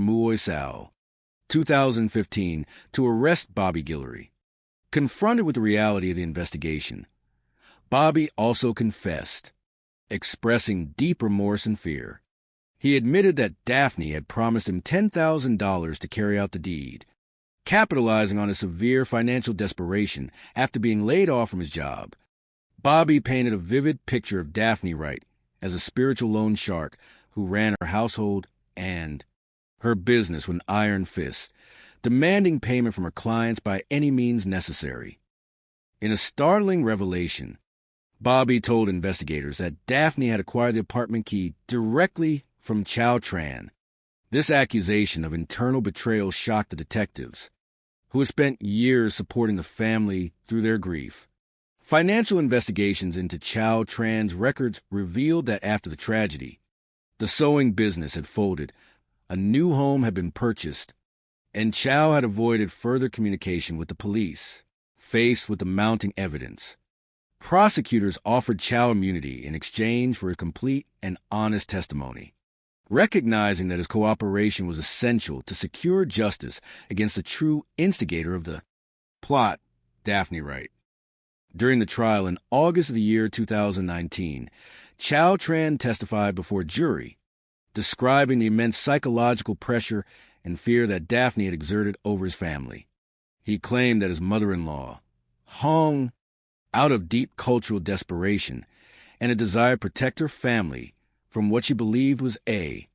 2015, to arrest Bobby Guillory. Confronted with the reality of the investigation, Bobby also confessed, expressing deep remorse and fear. He admitted that Daphne had promised him $10,000 to carry out the deed, capitalizing on his severe financial desperation after being laid off from his job. Bobby painted a vivid picture of Daphne Wright as a spiritual loan shark who ran her household and her business with an iron fist, demanding payment from her clients by any means necessary. In a startling revelation, Bobby told investigators that Daphne had acquired the apartment key directly from Chow Tran. This accusation of internal betrayal shocked the detectives, who had spent years supporting the family through their grief. Financial investigations into Chow Tran's records revealed that after the tragedy, the sewing business had folded, a new home had been purchased, and Chow had avoided further communication with the police. Faced with the mounting evidence, prosecutors offered Chow immunity in exchange for a complete and honest testimony, recognizing that his cooperation was essential to secure justice against the true instigator of the plot, Daphne Wright. During the trial in August of the year 2019, Chow Tran testified before a jury, describing the immense psychological pressure and fear that Daphne had exerted over his family. He claimed that his mother-in-law, hung out of deep cultural desperation and a desire to protect her family from what she believed was a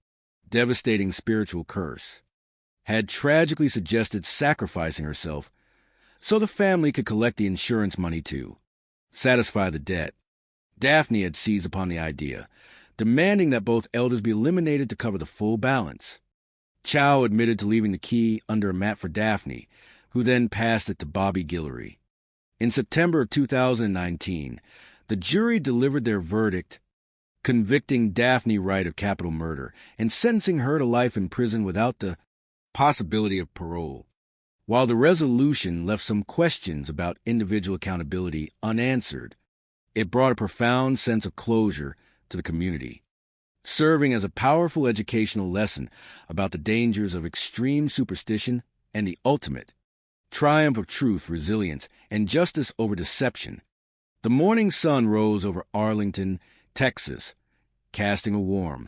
devastating spiritual curse, had tragically suggested sacrificing herself so the family could collect the insurance money to satisfy the debt. Daphne had seized upon the idea, demanding that both elders be eliminated to cover the full balance. Chow admitted to leaving the key under a mat for Daphne, who then passed it to Bobby Guillory. In September of 2019, the jury delivered their verdict, convicting Daphne Wright of capital murder and sentencing her to life in prison without the possibility of parole. While the resolution left some questions about individual accountability unanswered, it brought a profound sense of closure to the community. serving as a powerful educational lesson about the dangers of extreme superstition and the ultimate triumph of truth, resilience, and justice over deception. The morning sun rose over Arlington, Texas, casting a warm,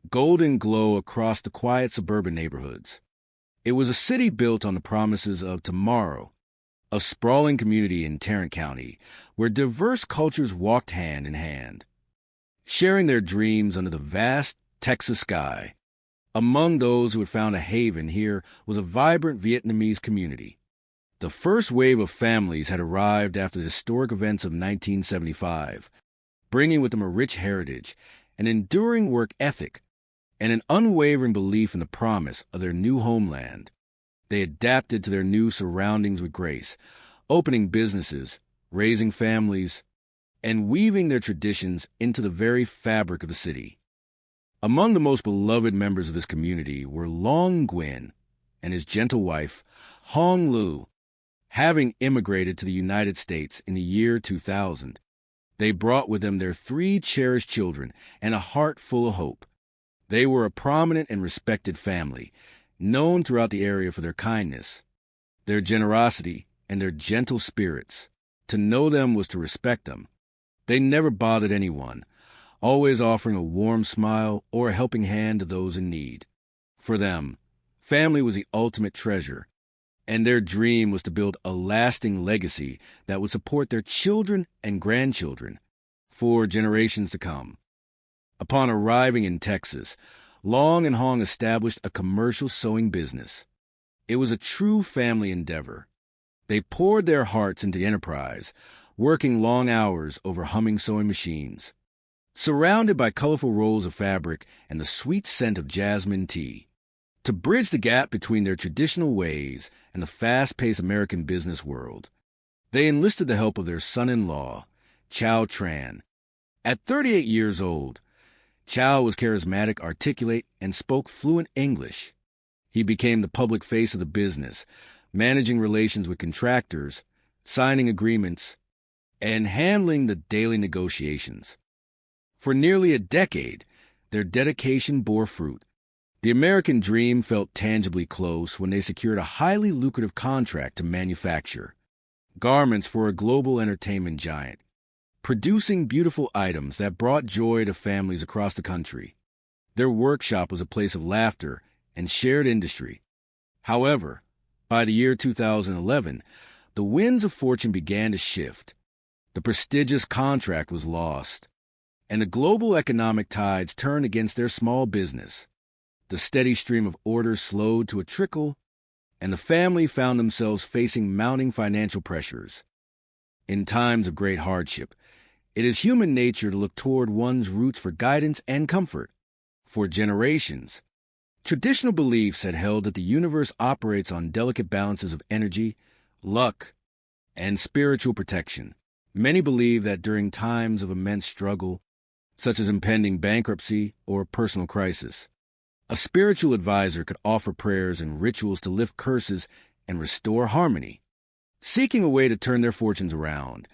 golden glow across the quiet suburban neighborhoods. It was a city built on the promises of tomorrow, a sprawling community in Tarrant County where diverse cultures walked hand in hand, sharing their dreams under the vast Texas sky. Among those who had found a haven here was a vibrant Vietnamese community. The first wave of families had arrived after the historic events of 1975, bringing with them a rich heritage, an enduring work ethic, and an unwavering belief in the promise of their new homeland. They adapted to their new surroundings with grace, opening businesses, raising families, and weaving their traditions into the very fabric of the city. Among the most beloved members of this community were Long Nguyen and his gentle wife, Hong Lu. Having immigrated to the United States in the year 2000, they brought with them their 3 cherished children and a heart full of hope. They were a prominent and respected family, known throughout the area for their kindness, their generosity, and their gentle spirits. To know them was to respect them. They never bothered anyone, always offering a warm smile or a helping hand to those in need. For them, family was the ultimate treasure, and their dream was to build a lasting legacy that would support their children and grandchildren for generations to come. Upon arriving in Texas, Long and Hong established a commercial sewing business. It was a true family endeavor. They poured their hearts into the enterprise, working long hours over humming sewing machines, surrounded by colorful rolls of fabric and the sweet scent of jasmine tea. To bridge the gap between their traditional ways and the fast-paced American business world, they enlisted the help of their son-in-law, Chow Tran. At 38 years old, Chow was charismatic, articulate, and spoke fluent English. He became the public face of the business, managing relations with contractors, signing agreements, and handling the daily negotiations. For nearly a decade, their dedication bore fruit. The American dream felt tangibly close when they secured a highly lucrative contract to manufacture garments for a global entertainment giant, producing beautiful items that brought joy to families across the country. Their workshop was a place of laughter and shared industry. However, by the year 2011, the winds of fortune began to shift. The prestigious contract was lost, and the global economic tides turned against their small business. The steady stream of orders slowed to a trickle, and the family found themselves facing mounting financial pressures. In times of great hardship, it is human nature to look toward one's roots for guidance and comfort. For generations, traditional beliefs had held that the universe operates on delicate balances of energy, luck, and spiritual protection. Many believe that during times of immense struggle, such as impending bankruptcy or personal crisis, a spiritual advisor could offer prayers and rituals to lift curses and restore harmony. Seeking a way to turn their fortunes around,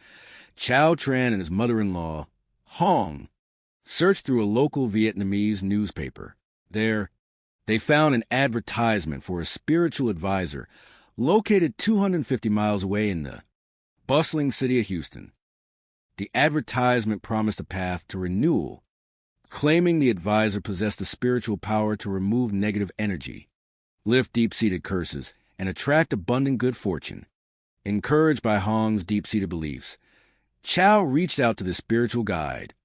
Chow Tran and his mother-in-law, Hong, searched through a local Vietnamese newspaper. There, they found an advertisement for a spiritual advisor located 250 miles away in the bustling city of Houston. The advertisement promised a path to renewal, claiming the advisor possessed the spiritual power to remove negative energy, lift deep-seated curses, and attract abundant good fortune. Encouraged by Hong's deep-seated beliefs, Chow reached out to the spiritual guide,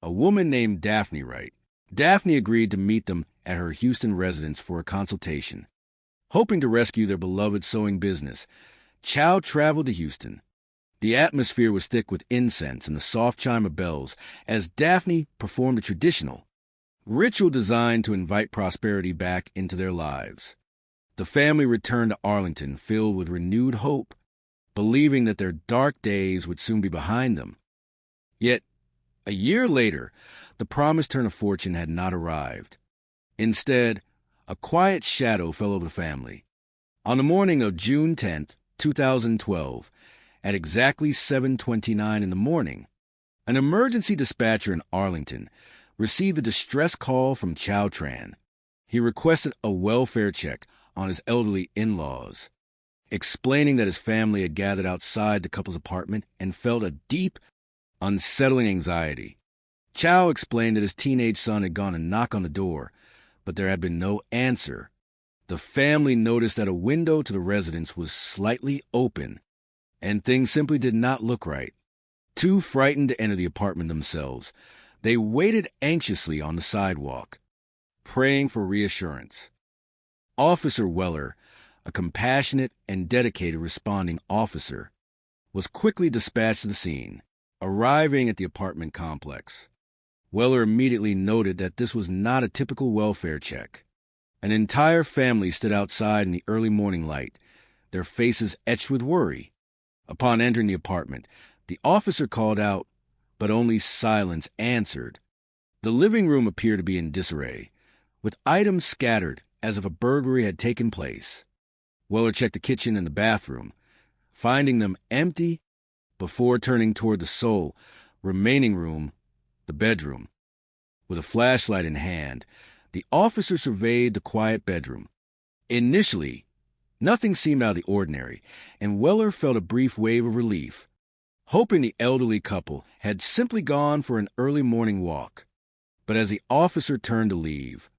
a woman named Daphne Wright. Daphne agreed to meet them at her Houston residence for a consultation. Hoping to rescue their beloved sewing business, Chow traveled to Houston. The atmosphere was thick with incense and the soft chime of bells as Daphne performed a traditional ritual designed to invite prosperity back into their lives. The family returned to Arlington filled with renewed hope, believing that their dark days would soon be behind them. Yet, a year later, the promised turn of fortune had not arrived. Instead, a quiet shadow fell over the family. On the morning of June 10th, 2012, at exactly 7:29 in the morning, an emergency dispatcher in Arlington received a distress call from Chow Tran. He requested a welfare check on his elderly in-laws, explaining that his family had gathered outside the couple's apartment and felt a deep, unsettling anxiety. Chow explained that his teenage son had gone and knocked on the door, but there had been no answer. The family noticed that a window to the residence was slightly open, and things simply did not look right. Too frightened to enter the apartment themselves, they waited anxiously on the sidewalk, praying for reassurance. Officer Weller, a compassionate and dedicated responding officer, was quickly dispatched to the scene, arriving at the apartment complex. Weller immediately noted that this was not a typical welfare check. An entire family stood outside in the early morning light, their faces etched with worry. Upon entering the apartment, the officer called out, but only silence answered. The living room appeared to be in disarray, with items scattered as if a burglary had taken place. Weller checked the kitchen and the bathroom, finding them empty before turning toward the sole remaining room, the bedroom. With a flashlight in hand, the officer surveyed the quiet bedroom. Initially, nothing seemed out of the ordinary, and Weller felt a brief wave of relief, hoping the elderly couple had simply gone for an early morning walk. But as the officer turned to leave,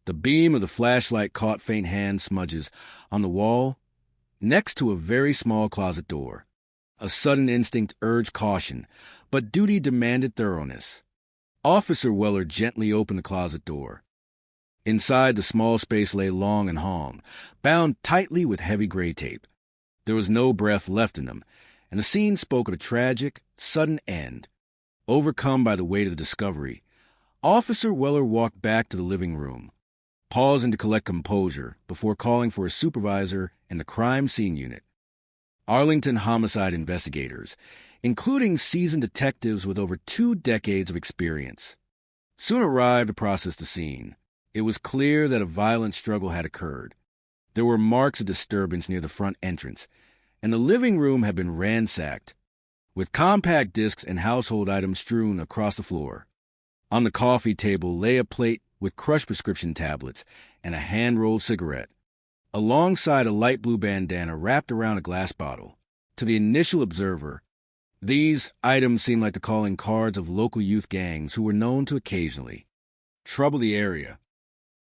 the beam of the flashlight caught faint hand smudges on the wall next to a very small closet door. A sudden instinct urged caution, but duty demanded thoroughness. Officer Weller gently opened the closet door. Inside, the small space lay long and hung, bound tightly with heavy gray tape. There was no breath left in them, and the scene spoke of a tragic, sudden end. Overcome by the weight of the discovery, Officer Weller walked back to the living room, pausing to collect composure before calling for a supervisor and the crime scene unit. Arlington homicide investigators, including seasoned detectives with over 2 decades of experience, soon arrived to process the scene. It was clear that a violent struggle had occurred. There were marks of disturbance near the front entrance, and the living room had been ransacked, with compact discs and household items strewn across the floor. On the coffee table lay a plate with crushed prescription tablets and a hand-rolled cigarette, alongside a light blue bandana wrapped around a glass bottle. To the initial observer, these items seemed like the calling cards of local youth gangs who were known to occasionally trouble the area.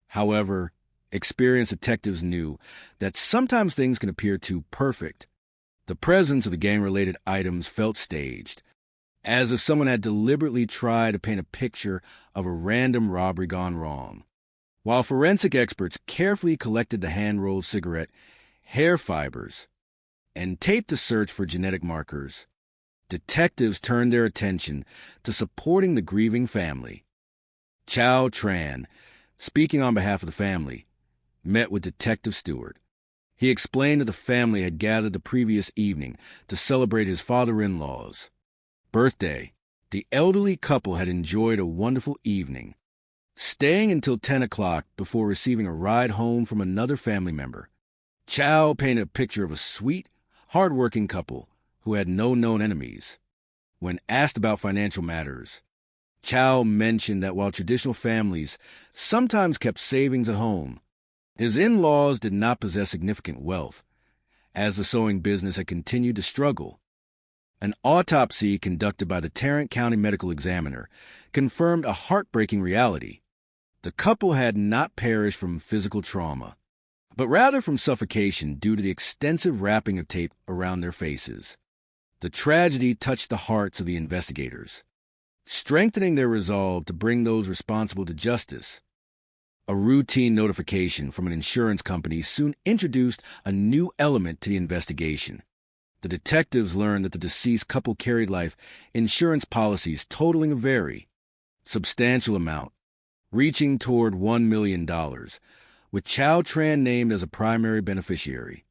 However, experienced detectives knew that sometimes things can appear too perfect. The presence of the gang-related items felt staged, as if someone had deliberately tried to paint a picture of a random robbery gone wrong. While forensic experts carefully collected the hand-rolled cigarette, hair fibers, and taped to search for genetic markers, detectives turned their attention to supporting the grieving family. Chow Tran, speaking on behalf of the family, met with Detective Stewart. He explained that the family had gathered the previous evening to celebrate his father-in-law's birthday. The elderly couple had enjoyed a wonderful evening, staying until 10 o'clock before receiving a ride home from another family member. Chow painted a picture of a sweet, hard-working couple who had no known enemies. When asked about financial matters, Chow mentioned that while traditional families sometimes kept savings at home, his in-laws did not possess significant wealth, as the sewing business had continued to struggle. An autopsy conducted by the Tarrant County Medical Examiner confirmed a heartbreaking reality. The couple had not perished from physical trauma, but rather from suffocation due to the extensive wrapping of tape around their faces. The tragedy touched the hearts of the investigators, strengthening their resolve to bring those responsible to justice. A routine notification from an insurance company soon introduced a new element to the investigation. The detectives learned that the deceased couple carried life insurance policies totaling a very substantial amount, reaching toward $1 million, with Chow Tran named as a primary beneficiary.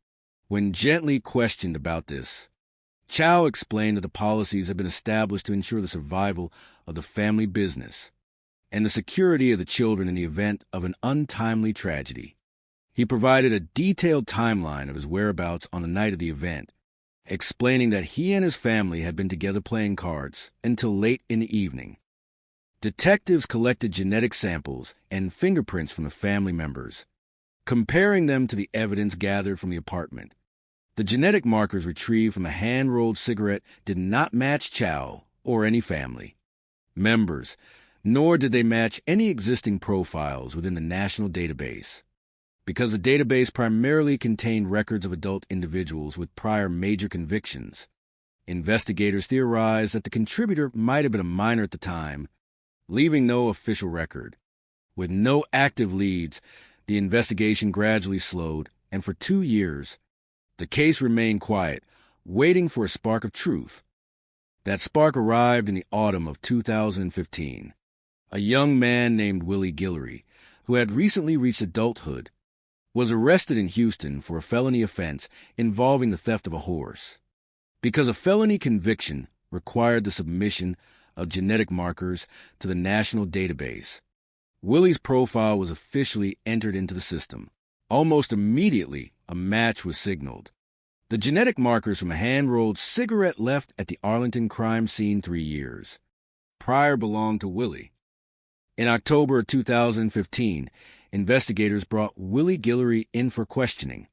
When gently questioned about this, Chow explained that the policies had been established to ensure the survival of the family business and the security of the children in the event of an untimely tragedy. He provided a detailed timeline of his whereabouts on the night of the event, explaining that he and his family had been together playing cards until late in the evening. Detectives collected genetic samples and fingerprints from the family members, comparing them to the evidence gathered from the apartment. The genetic markers retrieved from a hand-rolled cigarette did not match Chow or any family members, nor did they match any existing profiles within the national database. Because the database primarily contained records of adult individuals with prior major convictions, investigators theorized that the contributor might have been a minor at the time, leaving no official record. With no active leads, the investigation gradually slowed, and for 2 years, the case remained quiet, waiting for a spark of truth. That spark arrived in the autumn of 2015. A young man named Willie Guillory, who had recently reached adulthood, was arrested in Houston for a felony offense involving the theft of a horse. Because a felony conviction required the submission of genetic markers to the national database, Willie's profile was officially entered into the system. Almost immediately, a match was signaled. The genetic markers from a hand-rolled cigarette left at the Arlington crime scene 3 years prior belonged to Willie. In October 2015, investigators brought Willie Guillory in for questioning.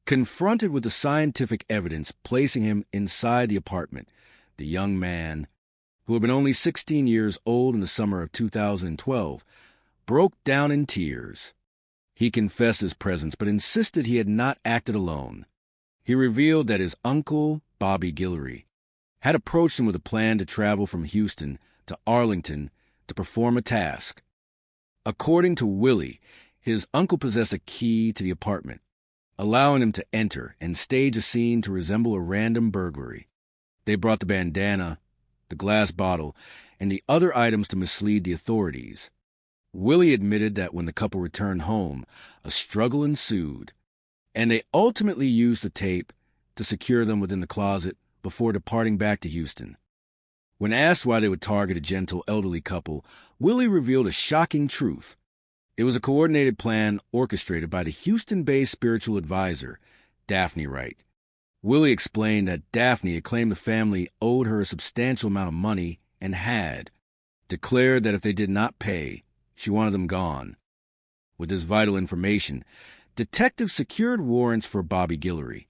Confronted with the scientific evidence placing him inside the apartment, the young man, who had been only 16 years old in the summer of 2012, broke down in tears. He confessed his presence, but insisted he had not acted alone. He revealed that his uncle, Bobby Guillory, had approached him with a plan to travel from Houston to Arlington to perform a task. According to Willie, his uncle possessed a key to the apartment, allowing him to enter and stage a scene to resemble a random burglary. They brought the bandana, the glass bottle, and the other items to mislead the authorities. Willie admitted that when the couple returned home, a struggle ensued, and they ultimately used the tape to secure them within the closet before departing back to Houston. When asked why they would target a gentle elderly couple, Willie revealed a shocking truth. It was a coordinated plan orchestrated by the Houston-based spiritual advisor, Daphne Wright. Willie explained that Daphne had claimed the family owed her a substantial amount of money and had declared that if they did not pay, she wanted them gone. With this vital information, detectives secured warrants for Bobby Guillory.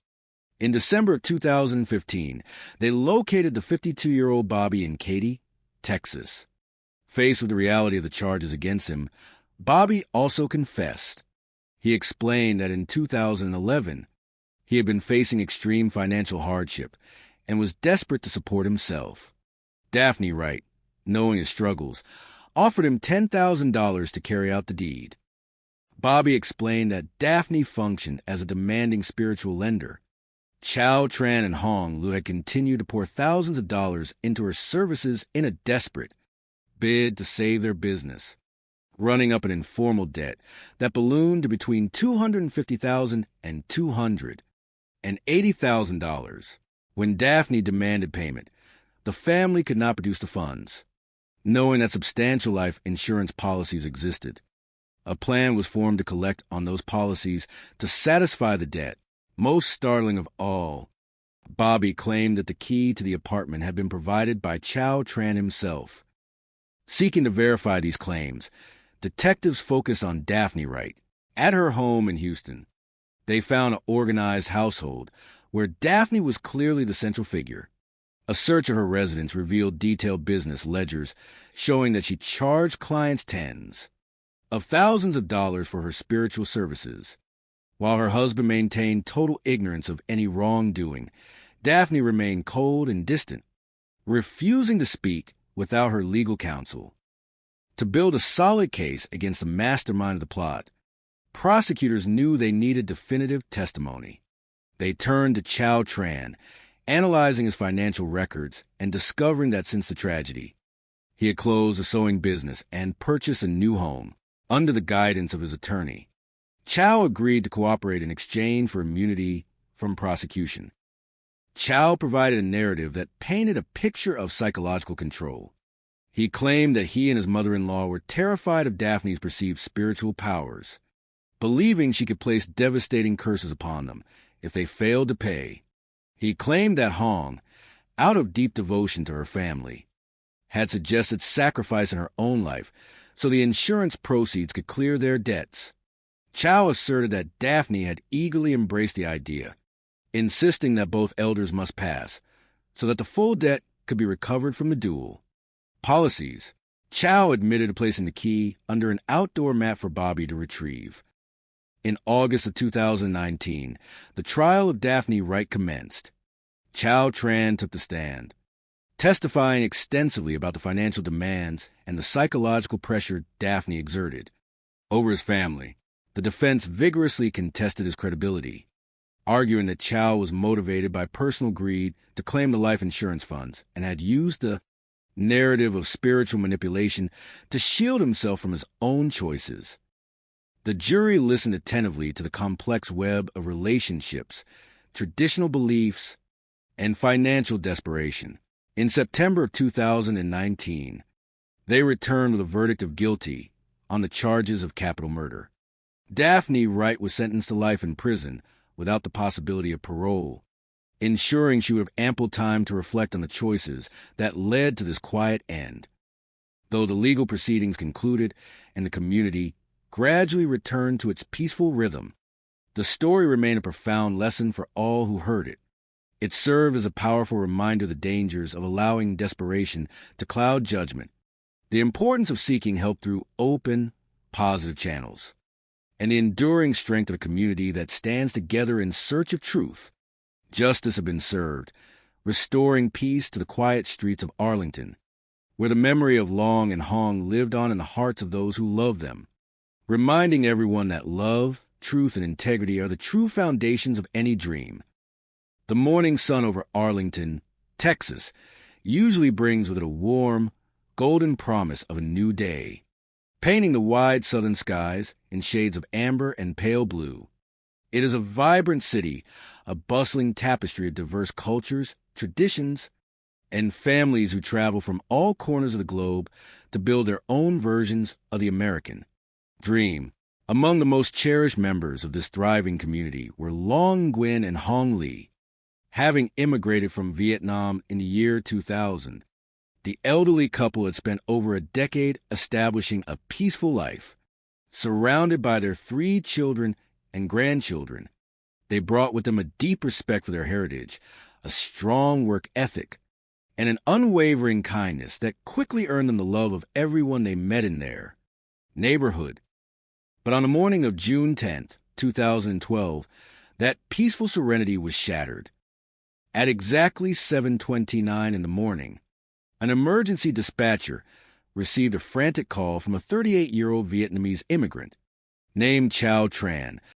In December of 2015, they located the 52-year-old Bobby in Katy, Texas. Faced with the reality of the charges against him, Bobby also confessed. He explained that in 2011, he had been facing extreme financial hardship and was desperate to support himself. Daphne Wright, knowing his struggles, offered him $10,000 to carry out the deed. Bobby explained that Daphne functioned as a demanding spiritual lender. Chow, Tran, and Hong Lu had continued to pour thousands of dollars into her services in a desperate bid to save their business, running up an informal debt that ballooned to between $250,000 and $280,000. When Daphne demanded payment, the family could not produce the funds. Knowing that substantial life insurance policies existed, a plan was formed to collect on those policies to satisfy the debt. Most startling of all, Bobby claimed that the key to the apartment had been provided by Chow Tran himself. Seeking to verify these claims, detectives focused on Daphne Wright at her home in Houston. They found an organized household where Daphne was clearly the central figure. A search of her residence revealed detailed business ledgers showing that she charged clients tens of thousands of dollars for her spiritual services. While her husband maintained total ignorance of any wrongdoing, Daphne remained cold and distant, refusing to speak without her legal counsel. To build a solid case against the mastermind of the plot, prosecutors knew they needed definitive testimony. They turned to Chow Tran, analyzing his financial records and discovering that since the tragedy, he had closed a sewing business and purchased a new home under the guidance of his attorney. Chow agreed to cooperate in exchange for immunity from prosecution. Chow provided a narrative that painted a picture of psychological control. He claimed that he and his mother-in-law were terrified of Daphne's perceived spiritual powers, believing she could place devastating curses upon them if they failed to pay. He claimed that Hong, out of deep devotion to her family, had suggested sacrificing her own life so the insurance proceeds could clear their debts. Chow asserted that Daphne had eagerly embraced the idea, insisting that both elders must pass so that the full debt could be recovered from the duel. Policies. Chow admitted to placing the key under an outdoor mat for Bobby to retrieve. In August of 2019, the trial of Daphne Wright commenced. Chow Tran took the stand, testifying extensively about the financial demands and the psychological pressure Daphne exerted over his family. The defense vigorously contested his credibility, arguing that Chow was motivated by personal greed to claim the life insurance funds and had used the narrative of spiritual manipulation to shield himself from his own choices. The jury listened attentively to the complex web of relationships, traditional beliefs, and financial desperation. In September of 2019, they returned with a verdict of guilty on the charges of capital murder. Daphne Wright was sentenced to life in prison without the possibility of parole, ensuring she would have ample time to reflect on the choices that led to this quiet end. Though the legal proceedings concluded and the community gradually returned to its peaceful rhythm, the story remained a profound lesson for all who heard it. It served as a powerful reminder of the dangers of allowing desperation to cloud judgment, the importance of seeking help through open, positive channels, and the enduring strength of a community that stands together in search of truth. Justice had been served, restoring peace to the quiet streets of Arlington, where the memory of Long and Hong lived on in the hearts of those who loved them, reminding everyone that love, truth, and integrity are the true foundations of any dream. The morning sun over Arlington, Texas, usually brings with it a warm, golden promise of a new day, painting the wide southern skies in shades of amber and pale blue. It is a vibrant city, a bustling tapestry of diverse cultures, traditions, and families who travel from all corners of the globe to build their own versions of the American dream. Among the most cherished members of this thriving community were Long Nguyen and Hong Lee. Having immigrated from Vietnam in the year 2000, the elderly couple had spent over a decade establishing a peaceful life. Surrounded by their 3 children and grandchildren, they brought with them a deep respect for their heritage, a strong work ethic, and an unwavering kindness that quickly earned them the love of everyone they met in their neighborhood. But on the morning of June 10th, 2012, that peaceful serenity was shattered. At exactly 7:29 in the morning, an emergency dispatcher received a frantic call from a 38-year-old Vietnamese immigrant named Chow Tran,